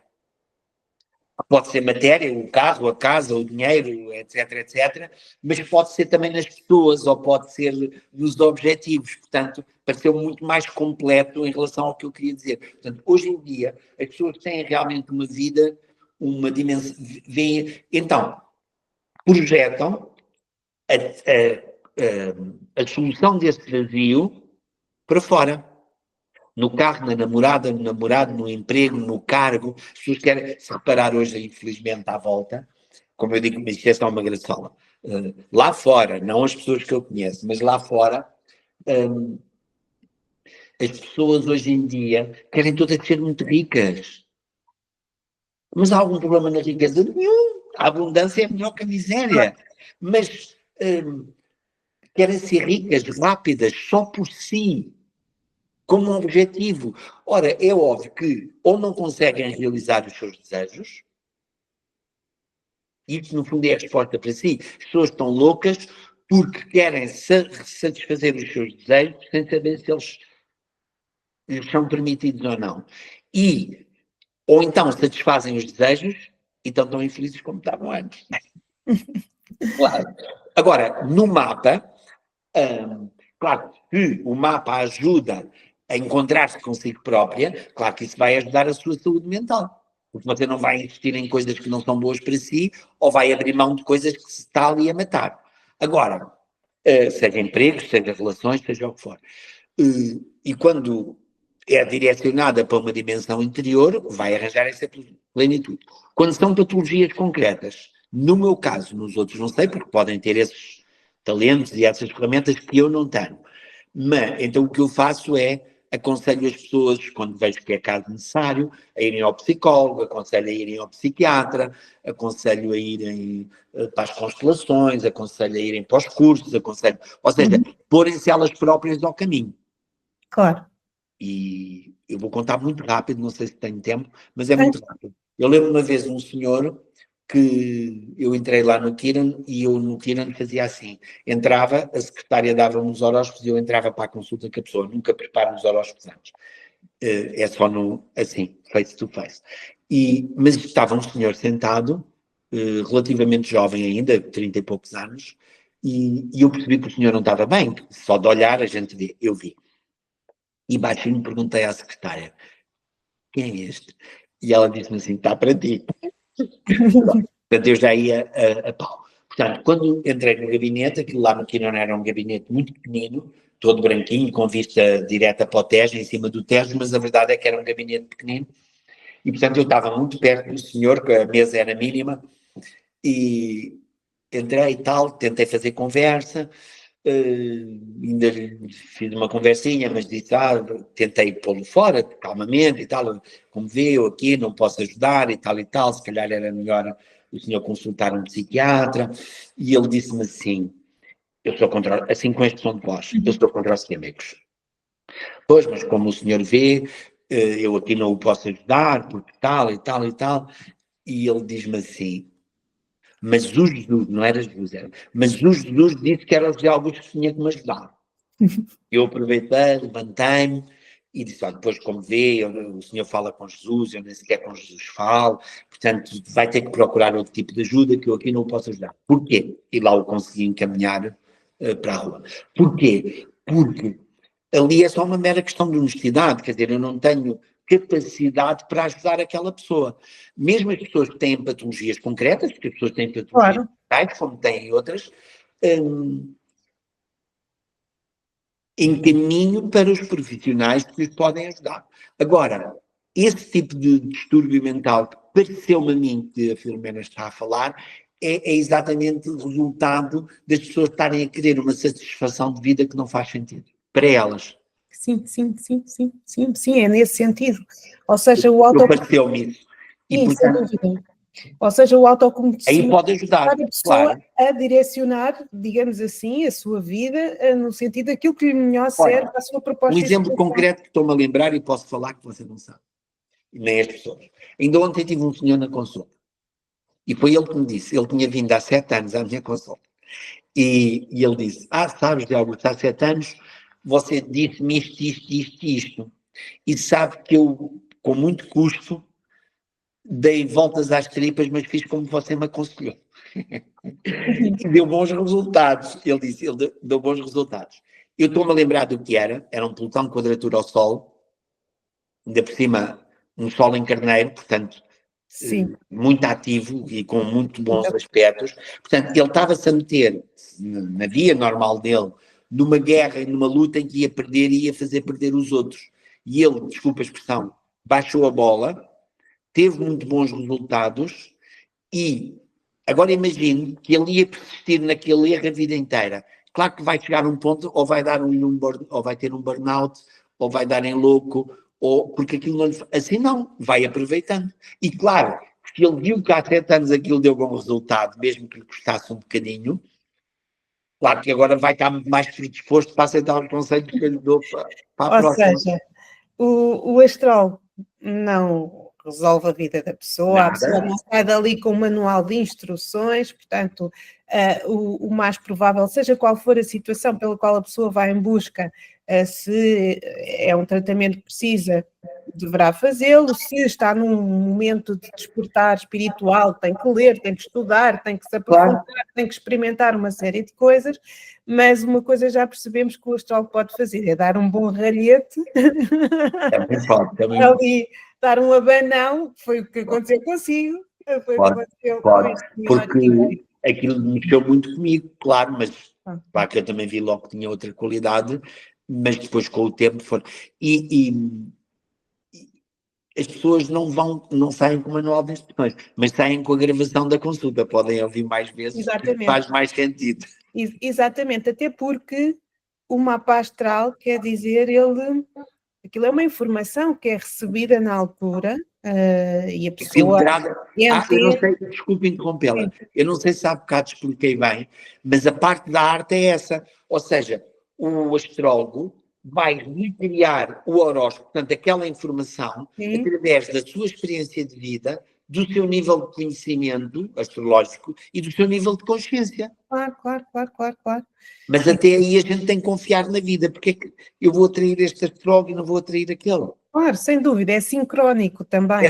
Pode ser matéria, o carro, a casa, o dinheiro, etc, etc, mas pode ser também nas pessoas ou pode ser nos objetivos. Portanto, pareceu muito mais completo em relação ao que eu queria dizer. Portanto, hoje em dia, as pessoas têm realmente uma vida, uma dimensão, então, projetam a solução desse vazio para fora. No carro, na namorada, no namorado, no emprego, no cargo. As pessoas querem se reparar hoje, infelizmente, à volta, como eu digo, mas isto é só uma graçola. Lá fora, não as pessoas que eu conheço, mas lá fora, as pessoas hoje em dia querem todas ser muito ricas. Mas há algum problema na riqueza? Nenhum. A abundância é melhor que a miséria. Mas querem ser ricas, rápidas, só por si, como um objetivo. Ora, é óbvio que ou não conseguem realizar os seus desejos, e isso no fundo é a resposta para si. As pessoas estão loucas porque querem satisfazer os seus desejos sem saber se eles lhes são permitidos ou não. Ou então satisfazem os desejos e estão infelizes como estavam antes. Claro. Agora, no mapa, claro que o mapa ajuda a encontrar-se consigo própria, claro que isso vai ajudar a sua saúde mental. Porque você não vai investir em coisas que não são boas para si, ou vai abrir mão de coisas que se está ali a matar. Agora, seja empregos, seja relações, seja o que for. E quando é direcionada para uma dimensão interior, vai arranjar essa plenitude. Quando são patologias concretas, no meu caso, nos outros não sei, porque podem ter esses talentos e essas ferramentas que eu não tenho. Mas, então o que eu faço é aconselho as pessoas, quando vejo que é caso necessário, a irem ao psicólogo, aconselho a irem ao psiquiatra, aconselho a irem para as constelações, aconselho a irem para os cursos, aconselho, ou seja, porem-se elas próprias ao caminho. Claro. E eu vou contar muito rápido, não sei se tenho tempo, mas é muito rápido. Eu lembro uma vez um senhor que eu entrei lá no Kiran e eu no Kiran fazia assim, entrava, a secretária dava-me os horóscopos e eu entrava para a consulta com a pessoa, nunca preparo os horóscopos antes. É só assim, face to face. Mas estava um senhor sentado, relativamente jovem ainda, 30 e poucos anos, e eu percebi que o senhor não estava bem, só de olhar a gente vê, eu vi. E baixinho perguntei à secretária, quem é este? E ela disse-me assim, está para ti. Portanto, eu já ia a pau. Portanto, quando entrei no gabinete, aquilo lá no Quirón era um gabinete muito pequenino, todo branquinho, com vista direta para o Tejo, em cima do Tejo, mas a verdade é que era um gabinete pequenino. E, portanto, eu estava muito perto do senhor, que a mesa era mínima, e entrei e tal, tentei fazer conversa, ainda fiz uma conversinha, mas disse, tentei pô-lo fora, calmamente e tal, como vê, eu aqui não posso ajudar e tal, se calhar era melhor o senhor consultar um psiquiatra, e ele disse-me assim, eu sou contra, assim com este som de voz, eu sou contra os químicos. Pois, mas como o senhor vê, eu aqui não o posso ajudar, porque tal, e ele diz-me assim, mas o Jesus, não era Jesus, mas o Jesus disse que era o José Augusto que tinha que me ajudar. Eu aproveitei, levantei-me e disse, olha, depois como vê, o senhor fala com Jesus, eu nem sequer com Jesus falo, portanto vai ter que procurar outro tipo de ajuda que eu aqui não o posso ajudar. Porquê? E lá o consegui encaminhar para a rua. Porquê? Porque ali é só uma mera questão de honestidade, quer dizer, eu não tenho capacidade para ajudar aquela pessoa. Mesmo as pessoas que têm patologias concretas, porque as pessoas têm patologias concretas, como têm outras, encaminho para os profissionais que os podem ajudar. Agora, esse tipo de distúrbio mental que pareceu-me a mim que a Filomena está a falar, é exatamente o resultado das pessoas estarem a querer uma satisfação de vida que não faz sentido para elas. Sim, é nesse sentido. Ou seja, o Pareceu-me isso. E, portanto, sem dúvida. Ou seja, o autoconhecimento aí pode ajudar, a pessoa claro, a direcionar, digamos assim, a sua vida no sentido daquilo que lhe melhor serve à sua proposta. Um exemplo concreto que estou-me a lembrar e posso falar que você não sabe, nem as pessoas. Ainda ontem tive um senhor na consulta E foi ele que me disse, ele tinha vindo há 7 anos à minha consulta. E ele disse, sabes, de Augusto, há 7 anos você disse-me isto. E sabe que eu, com muito custo, dei voltas às tripas, mas fiz como você me aconselhou. E deu bons resultados. Ele disse, ele deu bons resultados. Eu estou-me a lembrar do que era um pelotão de quadratura ao sol, ainda por cima, um sol em carneiro, portanto, Sim. muito ativo e com muito bons aspectos. Portanto, ele estava-se a meter, na via normal dele, numa guerra e numa luta em que ia perder e ia fazer perder os outros. E ele, desculpa a expressão, baixou a bola, teve muito bons resultados e agora imagine que ele ia persistir naquele erro a vida inteira. Claro que vai chegar um ponto, ou vai ter um burnout, ou vai dar em louco, ou porque aquilo não lhe... Assim não, vai aproveitando. E claro, se ele viu que há 7 anos aquilo deu bom resultado, mesmo que lhe custasse um bocadinho, claro que agora vai estar mais predisposto para aceitar os conselhos que eu lhe dou para a próxima. Ou seja, o astrólogo não resolve a vida da pessoa, a pessoa não sai dali com um manual de instruções, portanto, o mais provável, seja qual for a situação pela qual a pessoa vai em busca, se é um tratamento que precisa, deverá fazê-lo, se está num momento de despertar espiritual, tem que ler, tem que estudar, tem que se aprofundar, tem que experimentar uma série de coisas, mas uma coisa já percebemos que o astrólogo pode fazer, é dar um bom ralhete, ali, dar um abanão, foi o que aconteceu consigo, porque aquilo mexeu muito comigo, claro, mas claro que eu também vi logo que tinha outra qualidade, mas depois com o tempo foram... E as pessoas não saem com o manual de instruções, mas saem com a gravação da consulta, podem ouvir mais vezes, faz mais sentido. Exatamente, até porque o mapa astral quer dizer, aquilo é uma informação que é recebida na altura e a pessoa... eu não sei, desculpe interrompê-la, eu não sei se há bocado expliquei bem, mas a parte da arte é essa, ou seja, o astrólogo vai recriar o horóscopo, portanto, aquela informação, através da sua experiência de vida, do seu nível de conhecimento astrológico e do seu nível de consciência. Claro. Mas até aí a gente tem que confiar na vida, porque é que eu vou atrair este astrólogo e não vou atrair aquele? Claro, sem dúvida, é sincrónico também.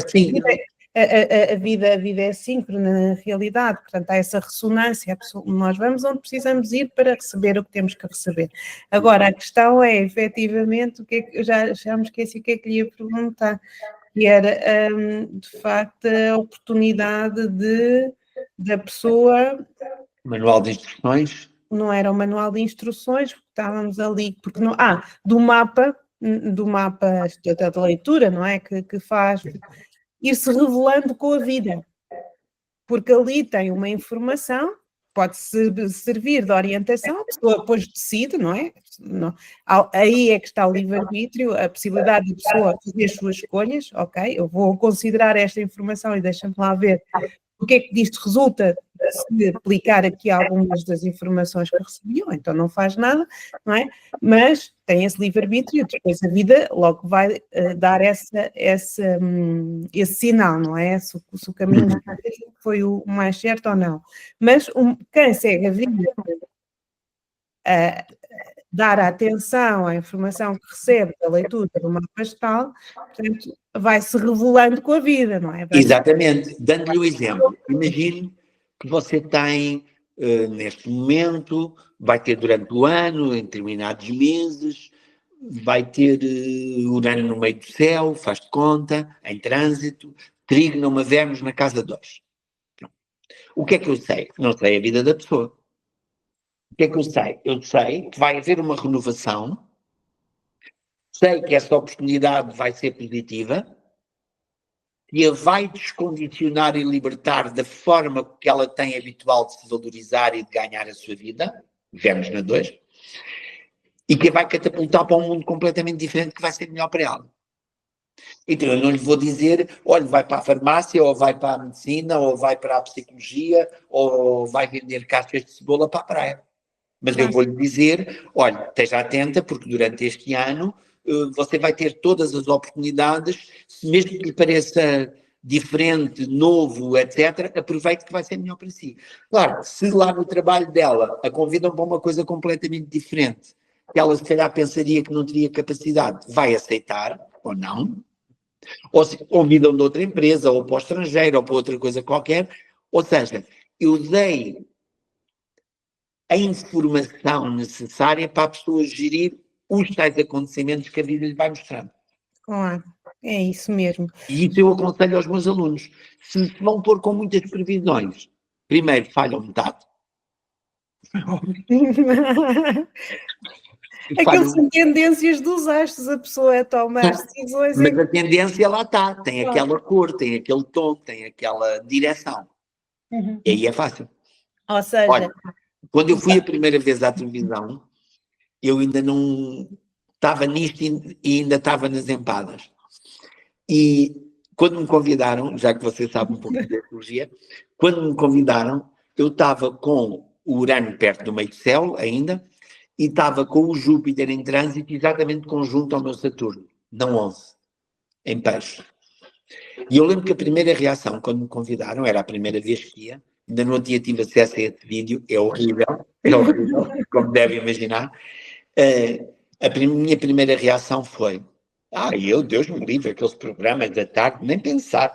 A vida é síncrona na realidade, portanto há essa ressonância, nós vamos onde precisamos ir para receber o que temos que receber. Agora, a questão é, efetivamente, eu já me esqueci o que é que lhe ia perguntar, que era, de facto, a oportunidade da pessoa... Manual de instruções? Não era o manual de instruções, porque estávamos ali, porque não... do mapa da leitura, não é? Que faz ir-se revelando com a vida, porque ali tem uma informação, pode servir de orientação, a pessoa depois decide, não é? Aí é que está o livre-arbítrio, a possibilidade da pessoa fazer as suas escolhas, ok, eu vou considerar esta informação e deixa-me lá ver o que é que disto resulta se aplicar aqui algumas das informações que recebiam, então não faz nada, não é? Mas tem esse livre-arbítrio, depois a vida logo vai dar esse sinal, não é? Se o caminho foi o mais certo ou não. Mas quem segue a vida, dar atenção à informação que recebe da leitura do mapa astral, portanto, vai-se revelando com a vida, não é? Exatamente. Dando-lhe o exemplo, imagine que você tem, neste momento, vai ter durante o ano, em determinados meses, vai ter Urano no meio do céu, faz de conta, em trânsito, Trígono, uma Vênus na casa 2. O que é que eu sei? Não sei a vida da pessoa. O que é que eu sei? Eu sei que vai haver uma renovação, sei que essa oportunidade vai ser positiva, que a vai descondicionar e libertar da forma que ela tem habitual de se valorizar e de ganhar a sua vida, Vênus na 2, e que a vai catapultar para um mundo completamente diferente que vai ser melhor para ela. Então eu não lhe vou dizer, olha, vai para a farmácia, ou vai para a medicina, ou vai para a psicologia, ou vai vender caixas de cebola para a praia. Mas eu vou-lhe dizer, olha, esteja atenta, porque durante este ano você vai ter todas as oportunidades, mesmo que lhe pareça diferente, novo, etc., aproveite que vai ser melhor para si. Claro, se lá no trabalho dela a convidam para uma coisa completamente diferente, que ela se calhar pensaria que não teria capacidade, vai aceitar ou não, ou se convidam de outra empresa, ou para o estrangeiro, ou para outra coisa qualquer. Ou seja, eu dei a informação necessária para a pessoa gerir os tais acontecimentos que a vida lhe vai mostrando. Claro, é isso mesmo. E isso eu aconselho aos meus alunos. Se vão pôr com muitas previsões, primeiro falham metade. Aqueles são tendências dos astros, a pessoa a tomar decisões. Mas a tendência lá está, tem aquela cor, tem aquele tom, tem aquela direção. E aí é fácil. Ou seja, olha, quando eu fui a primeira vez à televisão, eu ainda não estava nisto e ainda estava nas empadas. E quando me convidaram, já que você sabe um pouco de astrologia, quando me convidaram, eu estava com o Urano perto do meio do céu ainda, e estava com o Júpiter em trânsito exatamente conjunto ao meu Saturno, não 11, em peixe. E eu lembro que a primeira reação, quando me convidaram, era a primeira vez que ia, ainda não tinha tido acesso a esse vídeo, é horrível, como deve imaginar. A minha primeira reação foi, Deus me livre, aqueles programas da tarde, nem pensar.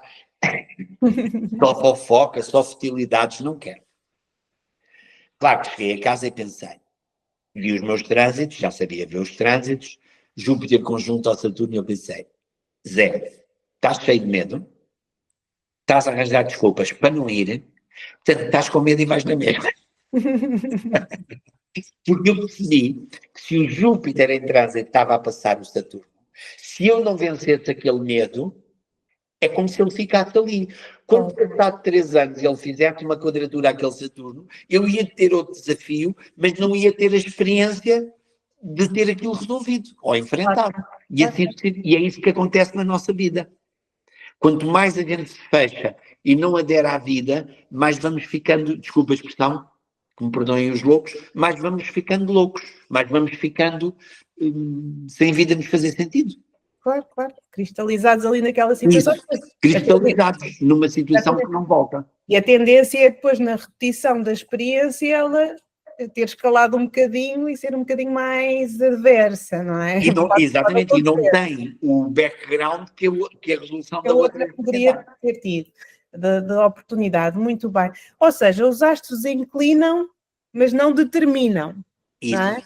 Só fofoca, só futilidades, não quero. Claro que cheguei a casa e pensei, vi os meus trânsitos, já sabia ver os trânsitos, Júpiter conjunto ao Saturno, e eu pensei, Zé, estás cheio de medo, estás a arranjar desculpas para não ir, portanto estás com medo e vais na mesma. Porque eu percebi que se o Júpiter em trânsito estava a passar o Saturno, se eu não vencesse aquele medo, é como se ele ficasse ali. Quando passado 3 anos ele fizesse uma quadratura àquele Saturno, eu ia ter outro desafio, mas não ia ter a experiência de ter aquilo resolvido ou enfrentado. E é isso que acontece na nossa vida. Quanto mais a gente se fecha e não adere à vida, mais vamos ficando, desculpa a expressão, que me perdoem os loucos, mais vamos ficando loucos, mais vamos ficando sem vida nos fazer sentido. Claro, cristalizados ali naquela situação. Isso, cristalizados numa situação que não volta. E a tendência é depois, na repetição da experiência, ela ter escalado um bocadinho e ser um bocadinho mais adversa, não é? Exatamente, e não tem o background que a resolução da outra poderia ter tido, da oportunidade. Muito bem. Ou seja, os astros inclinam, mas não determinam. Não é?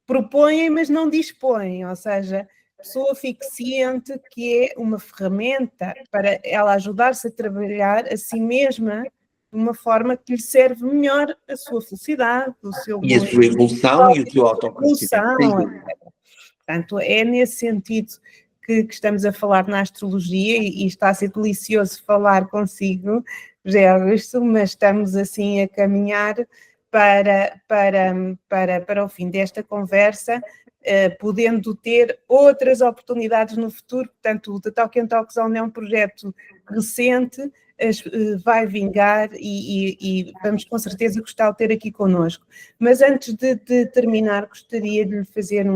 Propõem, mas não dispõem. Ou seja, pessoa fique ciente que é uma ferramenta para ela ajudar-se a trabalhar a si mesma de uma forma que lhe serve melhor a sua felicidade, o seu e a sua evolução e o seu autoconhecimento. Portanto, é nesse sentido que estamos a falar na astrologia e está a ser delicioso falar consigo, José Augusto, mas estamos assim a caminhar para o fim desta conversa, podendo ter outras oportunidades no futuro. Portanto, o The Talk and Talk Zone é um projeto recente, vai vingar e vamos com certeza gostar de ter aqui connosco. Mas antes de terminar, gostaria de lhe fazer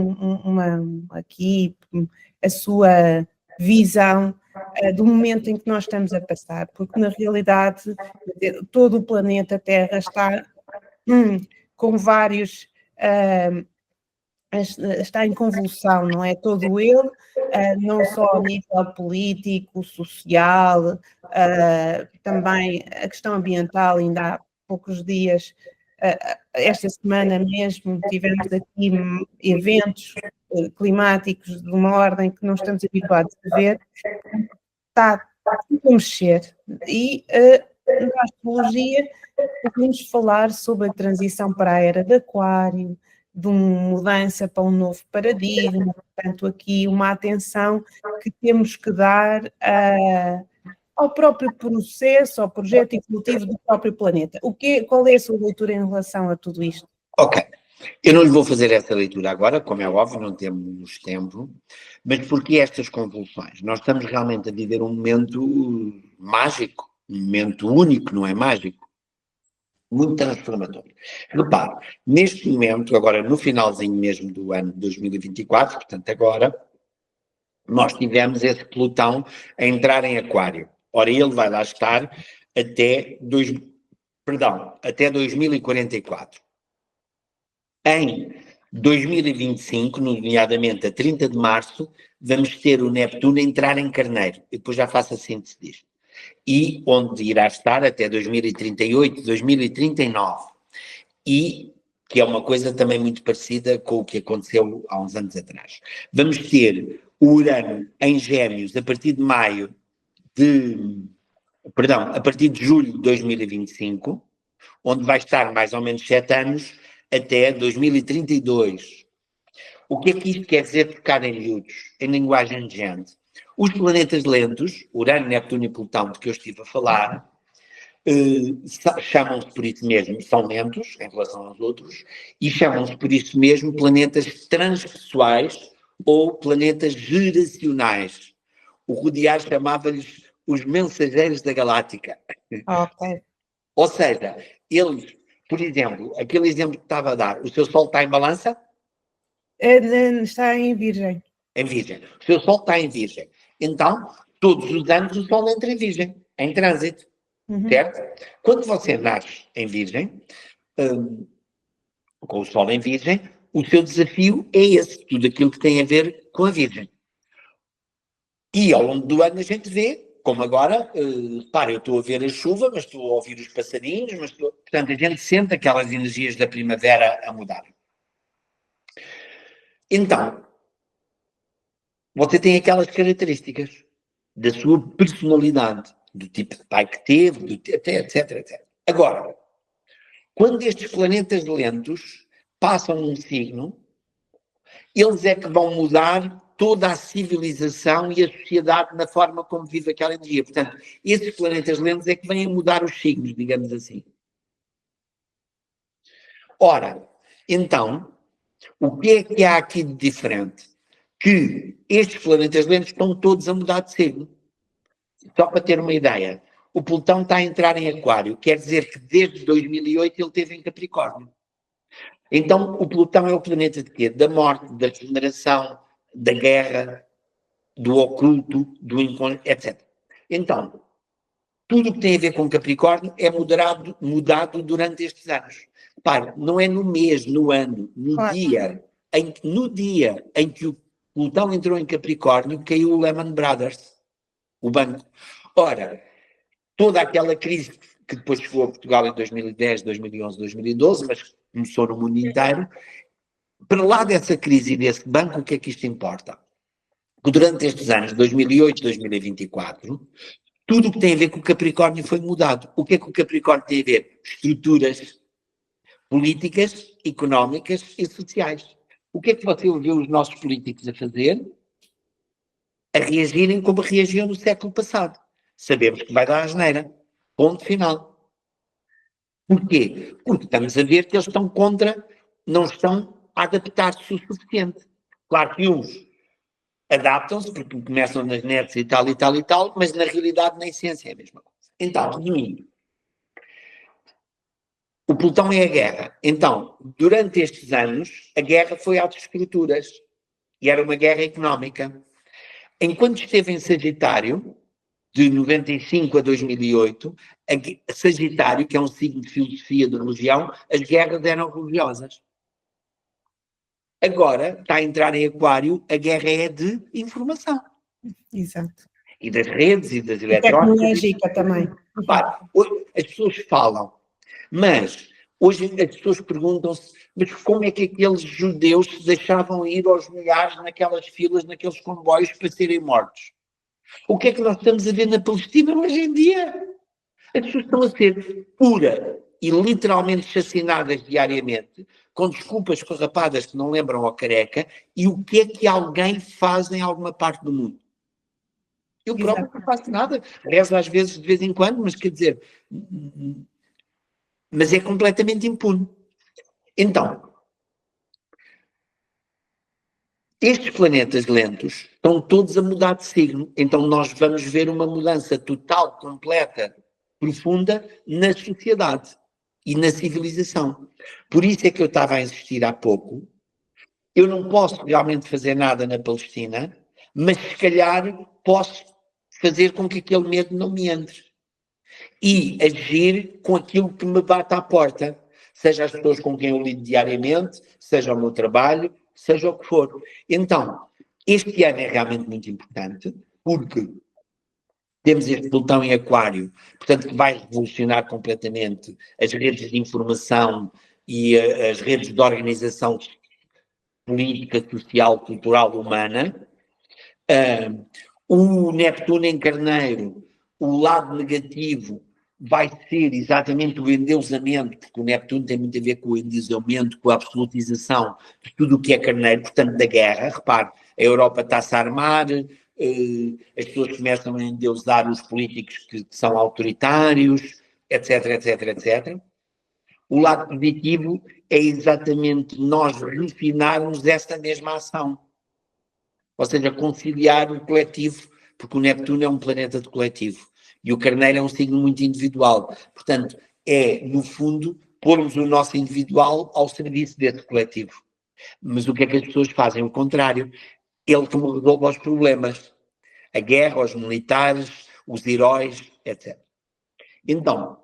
aqui a sua visão do momento em que nós estamos a passar, porque na realidade todo o planeta Terra está com vários... está em convulsão, não é? Todo ele, não só a nível político, social, também a questão ambiental. Ainda há poucos dias, esta semana mesmo, tivemos aqui eventos climáticos de uma ordem que não estamos habituados a ver. Está a mexer. E na astrologia podemos falar sobre a transição para a era de Aquário, de uma mudança para um novo paradigma. Portanto, aqui uma atenção que temos que dar ao próprio processo, ao projeto evolutivo do próprio planeta. Qual é a sua leitura em relação a tudo isto? Ok. Eu não lhe vou fazer essa leitura agora, como é óbvio, não temos tempo, mas porque estas convulsões? Nós estamos realmente a viver um momento mágico, um momento único, não é mágico? Muito transformador. Repare, neste momento, agora no finalzinho mesmo do ano de 2024, portanto agora, nós tivemos esse Plutão a entrar em Aquário. Ora, ele vai lá estar até 2044. Em 2025, nomeadamente a 30 de março, vamos ter o Neptuno entrar em Carneiro. E depois já faço a síntese disto. E onde irá estar até 2038, 2039. E que é uma coisa também muito parecida com o que aconteceu há uns anos atrás. Vamos ter o Urano em Gêmeos a partir de julho de 2025, onde vai estar mais ou menos 7 anos, até 2032. O que é que isto quer dizer trocar em miúdos, em linguagem de gente? Os planetas lentos, Urano, Neptuno e Plutão, de que eu estive a falar, chamam-se por isso mesmo, são lentos em relação aos outros, e chamam-se por isso mesmo planetas transpessoais ou planetas geracionais. O Rudyard chamava-lhes os mensageiros da galáctica. Ok. Ou seja, eles, por exemplo, aquele exemplo que estava a dar, o seu Sol está em balança? Está em Virgem. Em Virgem. O seu Sol está em Virgem. Então, todos os anos o Sol entra em Virgem, em trânsito. Certo? Quando você nasce em Virgem, com o Sol em Virgem, o seu desafio é esse, tudo aquilo que tem a ver com a Virgem. E ao longo do ano a gente vê, como agora, eu estou a ver a chuva, mas estou a ouvir os passarinhos, portanto a gente sente aquelas energias da primavera a mudar. Então, você tem aquelas características da sua personalidade, do tipo de pai que teve, etc. Agora, quando estes planetas lentos passam um signo, eles é que vão mudar toda a civilização e a sociedade na forma como vive aquela energia. Portanto, esses planetas lentos é que vêm a mudar os signos, digamos assim. Ora, então, o que é que há aqui de diferente? Que estes planetas lentos estão todos a mudar de signo. Só para ter uma ideia, o Plutão está a entrar em Aquário, quer dizer que desde 2008 ele esteve em Capricórnio. Então, o Plutão é o planeta de quê? Da morte, da regeneração, da guerra, do oculto, do inconsciente, etc. Então, tudo o que tem a ver com Capricórnio é mudado durante estes anos. Repare, não é no mês, no ano, no dia em que o Plutão entrou em Capricórnio, caiu o Lehman Brothers, o banco. Ora, toda aquela crise que depois chegou a Portugal em 2010, 2011, 2012, mas começou no mundo inteiro, para lá dessa crise e desse banco, o que é que isto importa? Que durante estes anos, 2008, 2024, tudo o que tem a ver com o Capricórnio foi mudado. O que é que o Capricórnio tem a ver? Estruturas políticas, económicas e sociais. O que é que você ouviu os nossos políticos a fazer? A reagirem como reagiam no século passado. Sabemos que vai dar asneira. Ponto final. Porquê? Porque estamos a ver que eles não estão a adaptar-se o suficiente. Claro que uns adaptam-se, porque começam nas nets e tal, mas na realidade, na essência, é a mesma coisa. Então, resumindo, o Plutão é a guerra. Então, durante estes anos, a guerra foi às estruturas. E era uma guerra económica. Enquanto esteve em Sagitário, de 95 a 2008, Sagitário, que é um signo de filosofia de religião, as guerras eram religiosas. Agora, está a entrar em Aquário, a guerra é de informação. Exato. E das redes e das eletrónicas. Tecnológica também. Claro, as pessoas falam, mas hoje as pessoas perguntam-se, mas como é que aqueles judeus se deixavam ir aos milhares naquelas filas, naqueles comboios para serem mortos? O que é que nós estamos a ver na Palestina hoje em dia? As pessoas estão a ser pura e literalmente chacinadas diariamente, com desculpas farrapadas que não lembram ao careca, e o que é que alguém faz em alguma parte do mundo? Eu próprio não faço nada, rezo às vezes de vez em quando, mas quer dizer, mas é completamente impune. Então, estes planetas lentos estão todos a mudar de signo, então nós vamos ver uma mudança total, completa, profunda na sociedade e na civilização. Por isso é que eu estava a insistir há pouco, eu não posso realmente fazer nada na Palestina, mas se calhar posso fazer com que aquele medo não me entre. E agir com aquilo que me bate à porta. Seja as pessoas com quem eu lido diariamente, seja o meu trabalho, seja o que for. Então, este ano é realmente muito importante, porque temos este Plutão em Aquário, portanto, que vai revolucionar completamente as redes de informação e as redes de organização política, social, cultural, humana. O Neptuno em Carneiro, o lado negativo vai ser exatamente o endeusamento, porque o Neptuno tem muito a ver com o endeusamento, com a absolutização de tudo o que é Carneiro, portanto, da guerra. Repare, a Europa está-se a armar, as pessoas começam a endeusar os políticos que são autoritários, etc, etc, etc. O lado positivo é exatamente nós refinarmos esta mesma ação. Ou seja, conciliar o coletivo, porque o Neptuno é um planeta de coletivo e o Carneiro é um signo muito individual. Portanto, é, no fundo, pormos o nosso individual ao serviço desse coletivo. Mas o que é que as pessoas fazem? O contrário. Ele que me resolve os problemas. A guerra, os militares, os heróis, etc. Então,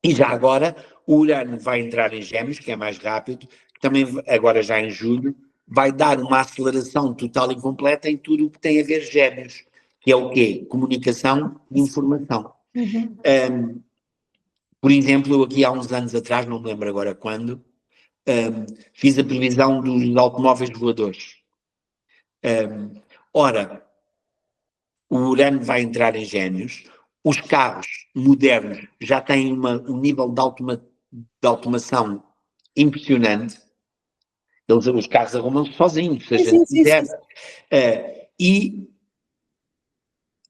e já agora, o Urano vai entrar em Gêmeos, que é mais rápido, também agora já em julho, vai dar uma aceleração total e completa em tudo o que tem a ver Gêmeos, que é o quê? Comunicação e informação. Por exemplo, eu aqui há uns anos atrás, não me lembro agora quando, fiz a previsão dos automóveis voadores. Ora, o Urano vai entrar em Gêmeos, os carros modernos já têm um nível de automação impressionante. Os carros arrumam-se sozinhos, se a gente quiser. E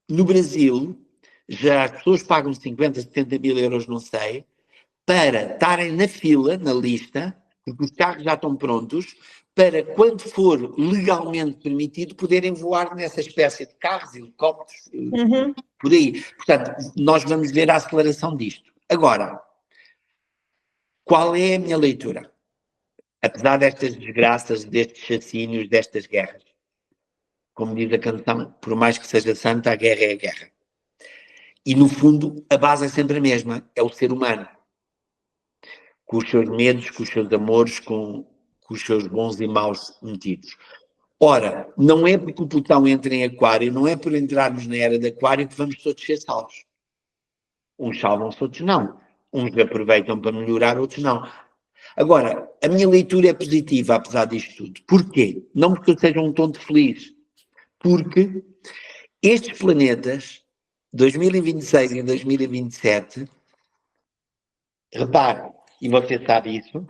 no Brasil, já as pessoas pagam 50, 70 mil euros, não sei, para estarem na fila, na lista, porque os carros já estão prontos, para quando for legalmente permitido, poderem voar nessa espécie de carros, helicópteros, por aí. Portanto, nós vamos ver a aceleração disto. Agora, qual é a minha leitura? Apesar destas desgraças, destes chacínios, destas guerras, como diz a canção, por mais que seja santa, a guerra é a guerra. E, no fundo, a base é sempre a mesma, é o ser humano. Com os seus medos, com os seus amores, com os seus bons e maus metidos. Ora, não é porque o Plutão entra em Aquário, não é por entrarmos na era de Aquário que vamos todos ser salvos. Uns salvam-se, outros não. Uns aproveitam para melhorar, outros não. Agora, a minha leitura é positiva, apesar disto tudo. Porquê? Não porque eu seja um tonto feliz. Porque estes planetas, 2026 e 2027, repare, e você sabe isso,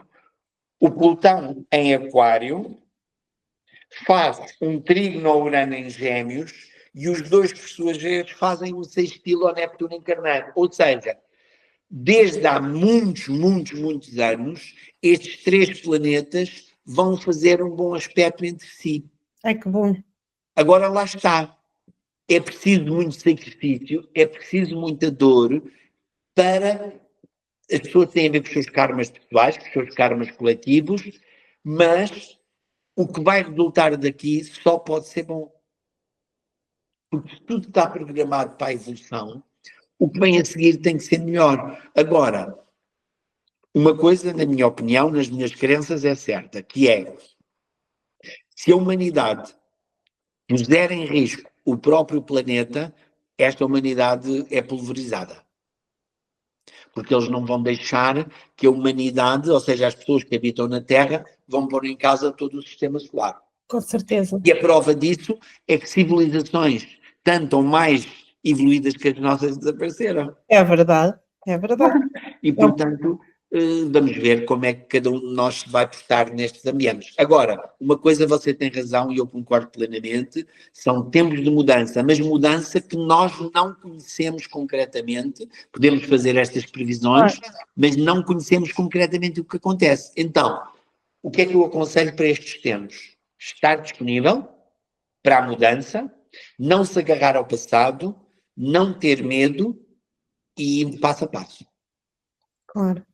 o Plutão em Aquário faz um trígono ao Urano em Gêmeos e os dois, por suas vezes, fazem um sextil ao Neptuno em Carneiro. Ou seja, desde há muitos, muitos, muitos anos, estes três planetas vão fazer um bom aspecto entre si. Ai, que bom. Agora lá está. É preciso muito sacrifício, é preciso muita dor para... As pessoas têm a ver com os seus karmas pessoais, com os seus karmas coletivos, mas o que vai resultar daqui só pode ser bom. Porque se tudo está programado para a evolução, o que vem a seguir tem que ser melhor. Agora, uma coisa, na minha opinião, nas minhas crenças, é certa, que é, se a humanidade puser em risco o próprio planeta, esta humanidade é pulverizada. Porque eles não vão deixar que a humanidade, ou seja, as pessoas que habitam na Terra, vão pôr em causa todo o sistema solar. Com certeza. E a prova disso é que civilizações tanto ou mais evoluídas que as nossas desapareceram. É verdade, é verdade. E, portanto, vamos ver como é que cada um de nós se vai portar nestes ambientes. Agora, uma coisa você tem razão e eu concordo plenamente, são tempos de mudança, mas mudança que nós não conhecemos concretamente, podemos fazer estas previsões, mas não conhecemos concretamente o que acontece. Então, o que é que eu aconselho para estes tempos? Estar disponível para a mudança, não se agarrar ao passado, não ter medo e ir passo a passo. Claro.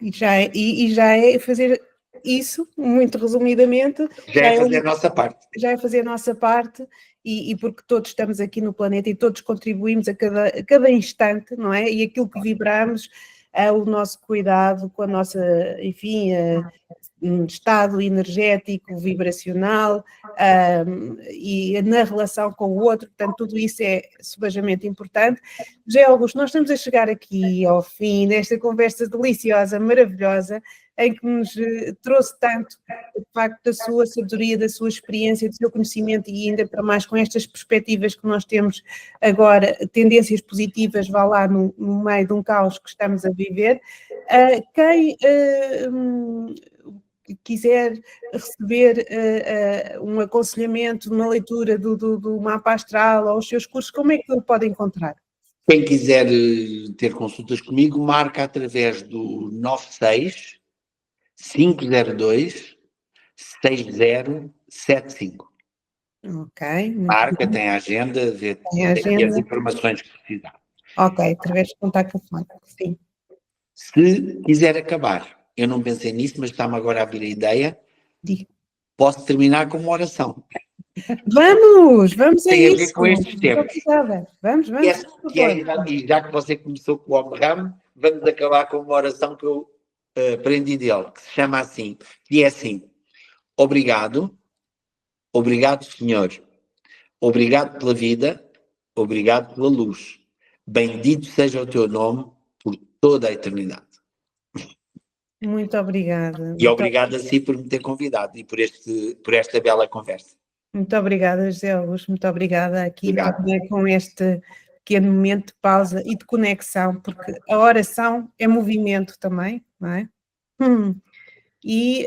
E já é fazer isso, muito resumidamente, Já é fazer a nossa parte. Já é fazer a nossa parte e porque todos estamos aqui no planeta e todos contribuímos a cada instante, não é? E aquilo que vibramos é o nosso cuidado com a nossa, enfim, estado energético, vibracional e na relação com o outro, portanto, tudo isso é subejamente importante. José Augusto, nós estamos a chegar aqui ao fim desta conversa deliciosa, maravilhosa, em que nos trouxe tanto o facto da sua sabedoria, da sua experiência, do seu conhecimento e ainda para mais com estas perspectivas que nós temos agora, tendências positivas, vá lá no meio de um caos que estamos a viver. Quem quiser receber um aconselhamento, uma leitura do mapa astral ou os seus cursos, como é que o pode encontrar? Quem quiser ter consultas comigo, marca através do 96-502-6075. Ok. Marca, tem a agenda, tem as informações que precisar. Ok, através de contacto telefónico, sim. Se quiser acabar, eu não pensei nisso, mas está-me agora a vir a ideia. Posso terminar com uma oração. Vamos a isso. Tem a ver com estes temas. Vamos. E já que você começou com o Abraham, vamos acabar com uma oração que eu aprendi dele, que se chama assim, que é assim: obrigado, Senhor, obrigado pela vida, obrigado pela luz, bendito seja o teu nome por toda a eternidade. Muito obrigada. E obrigado a si por me ter convidado e por esta bela conversa. Muito obrigada, José Augusto, muito obrigada aqui também com este pequeno momento de pausa e de conexão, porque a oração é movimento também, não é? E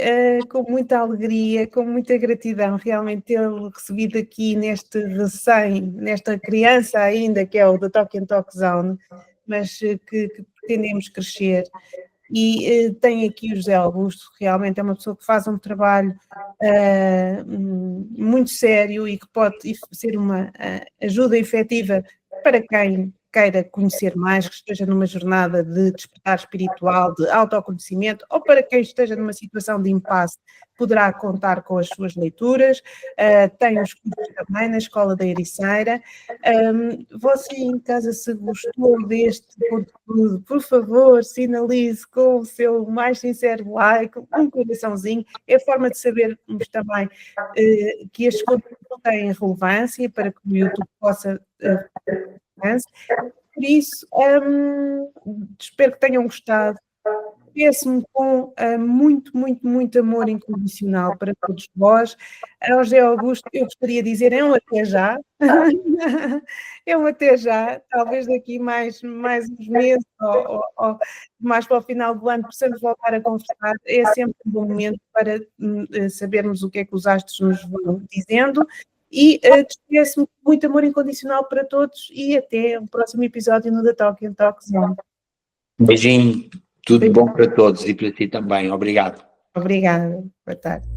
com muita alegria, com muita gratidão, realmente tê-lo recebido aqui nesta criança ainda, que é o da Talk and Talk Zone, mas que pretendemos crescer. E tem aqui o José Augusto, realmente é uma pessoa que faz um trabalho muito sério e que pode ser uma ajuda efetiva para quem queira conhecer mais, que esteja numa jornada de despertar espiritual, de autoconhecimento, ou para quem esteja numa situação de impasse, poderá contar com as suas leituras. Tem os cursos também na Escola da Ericeira. Você em casa, se gostou deste conteúdo, por favor, sinalize com o seu mais sincero like, um coraçãozinho. É a forma de sabermos também que estes conteúdos têm relevância para que o YouTube possa por isso, espero que tenham gostado. Peço-me com muito amor incondicional para todos vós. Ao José Augusto, eu gostaria de dizer, é um até já. É um até já. Talvez daqui mais uns meses ou mais para o final do ano possamos voltar a conversar. É sempre um bom momento para sabermos o que é que os astros nos vão dizendo. E despeço-me com muito amor incondicional para todos e até o próximo episódio no The Talk and Talk Zone. Beijinho, tudo bom para todos e para ti também. Obrigado. Obrigada. Boa tarde.